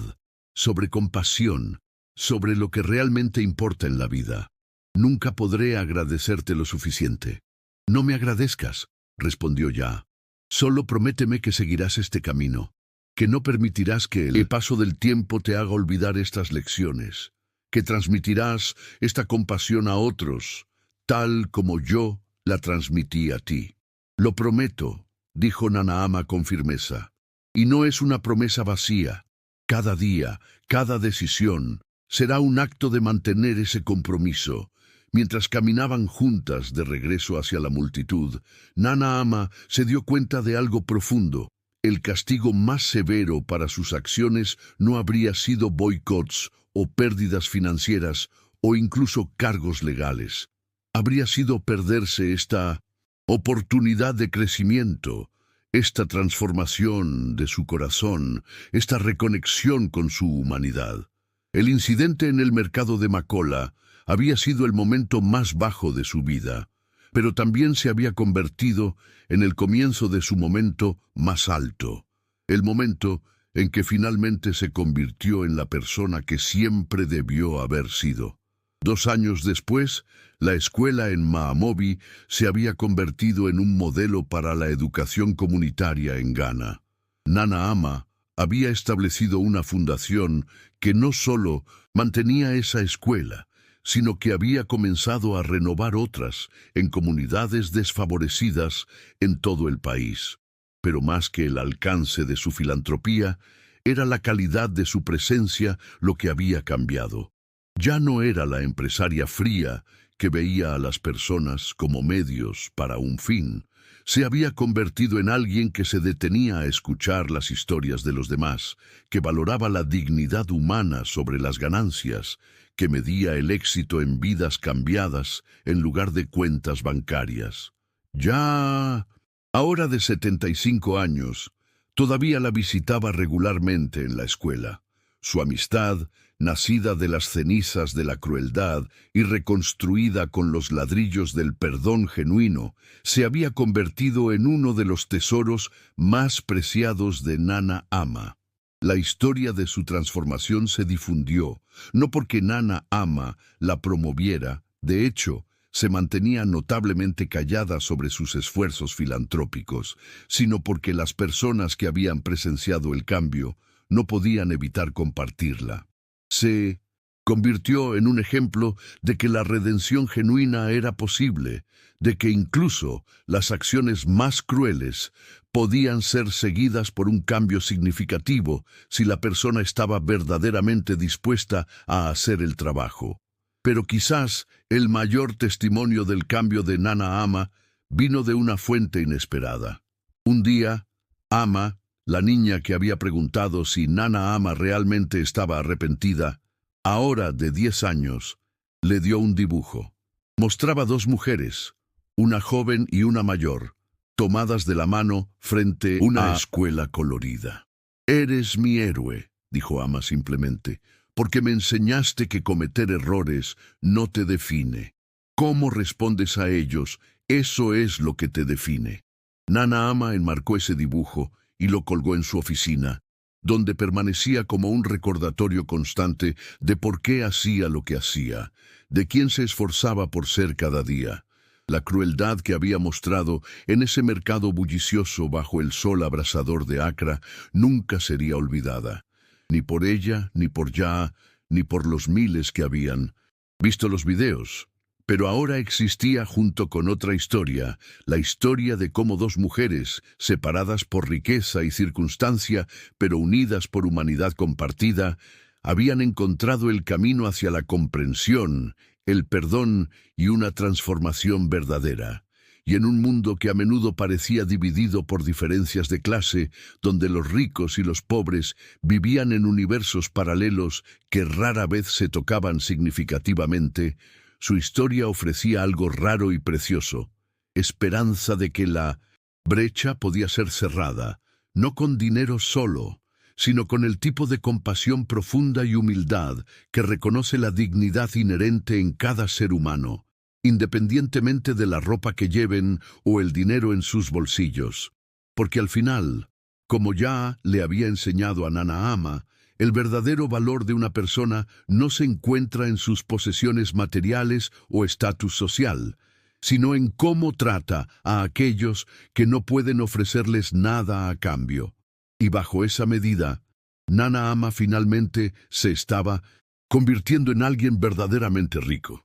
sobre compasión, sobre lo que realmente importa en la vida. Nunca podré agradecerte lo suficiente». «No me agradezcas», respondió Ya. «Solo prométeme que seguirás este camino, que no permitirás que el paso del tiempo te haga olvidar estas lecciones, que transmitirás esta compasión a otros, tal como yo la transmití a ti». «Lo prometo», dijo Nana Ama con firmeza. «Y no es una promesa vacía. Cada día, cada decisión, será un acto de mantener ese compromiso». Mientras caminaban juntas de regreso hacia la multitud, Nana Ama se dio cuenta de algo profundo. El castigo más severo para sus acciones no habría sido boicots o pérdidas financieras o incluso cargos legales. Habría sido perderse esta oportunidad de crecimiento, esta transformación de su corazón, esta reconexión con su humanidad. El incidente en el mercado de Makola había sido el momento más bajo de su vida, pero también se había convertido en el comienzo de su momento más alto, el momento en que finalmente se convirtió en la persona que siempre debió haber sido. 2 años después, la escuela en Maamobi se había convertido en un modelo para la educación comunitaria en Ghana. Nana Ama había establecido una fundación que no solo mantenía esa escuela, sino que había comenzado a renovar otras en comunidades desfavorecidas en todo el país. Pero más que el alcance de su filantropía, era la calidad de su presencia lo que había cambiado. Ya no era la empresaria fría que veía a las personas como medios para un fin. Se había convertido en alguien que se detenía a escuchar las historias de los demás, que valoraba la dignidad humana sobre las ganancias, que medía el éxito en vidas cambiadas en lugar de cuentas bancarias. Ya, ahora de 75 años, todavía la visitaba regularmente en la escuela. Su amistad, nacida de las cenizas de la crueldad y reconstruida con los ladrillos del perdón genuino, se había convertido en uno de los tesoros más preciados de Nana Ama. La historia de su transformación se difundió, no porque Nana Ama la promoviera, de hecho, se mantenía notablemente callada sobre sus esfuerzos filantrópicos, sino porque las personas que habían presenciado el cambio no podían evitar compartirla. Se convirtió en un ejemplo de que la redención genuina era posible, de que incluso las acciones más crueles podían ser seguidas por un cambio significativo si la persona estaba verdaderamente dispuesta a hacer el trabajo. Pero quizás el mayor testimonio del cambio de Nana Ama vino de una fuente inesperada. Un día, Ama, la niña que había preguntado si Nana Ama realmente estaba arrepentida, ahora de 10 años, le dio un dibujo. Mostraba 2 mujeres, una joven y una mayor, tomadas de la mano frente a una escuela colorida. «Eres mi héroe», dijo Ama simplemente, «porque me enseñaste que cometer errores no te define. Cómo respondes a ellos, eso es lo que te define». Nana Ama enmarcó ese dibujo y lo colgó en su oficina, donde permanecía como un recordatorio constante de por qué hacía lo que hacía, de quién se esforzaba por ser cada día. La crueldad que había mostrado en ese mercado bullicioso bajo el sol abrasador de Accra nunca sería olvidada, ni por ella, ni por Ya, ni por los miles que habían visto los videos. Pero ahora existía junto con otra historia, la historia de cómo 2 mujeres, separadas por riqueza y circunstancia, pero unidas por humanidad compartida, habían encontrado el camino hacia la comprensión, el perdón y una transformación verdadera. y en un mundo que a menudo parecía dividido por diferencias de clase, donde los ricos y los pobres vivían en universos paralelos que rara vez se tocaban significativamente, su historia ofrecía algo raro y precioso: esperanza de que la brecha podía ser cerrada, no con dinero solo, sino con el tipo de compasión profunda y humildad que reconoce la dignidad inherente en cada ser humano, independientemente de la ropa que lleven o el dinero en sus bolsillos. Porque al final, como ya le había enseñado a Nanaama, el verdadero valor de una persona no se encuentra en sus posesiones materiales o estatus social, sino en cómo trata a aquellos que no pueden ofrecerles nada a cambio. Y bajo esa medida, Nanaama finalmente se estaba convirtiendo en alguien verdaderamente rico.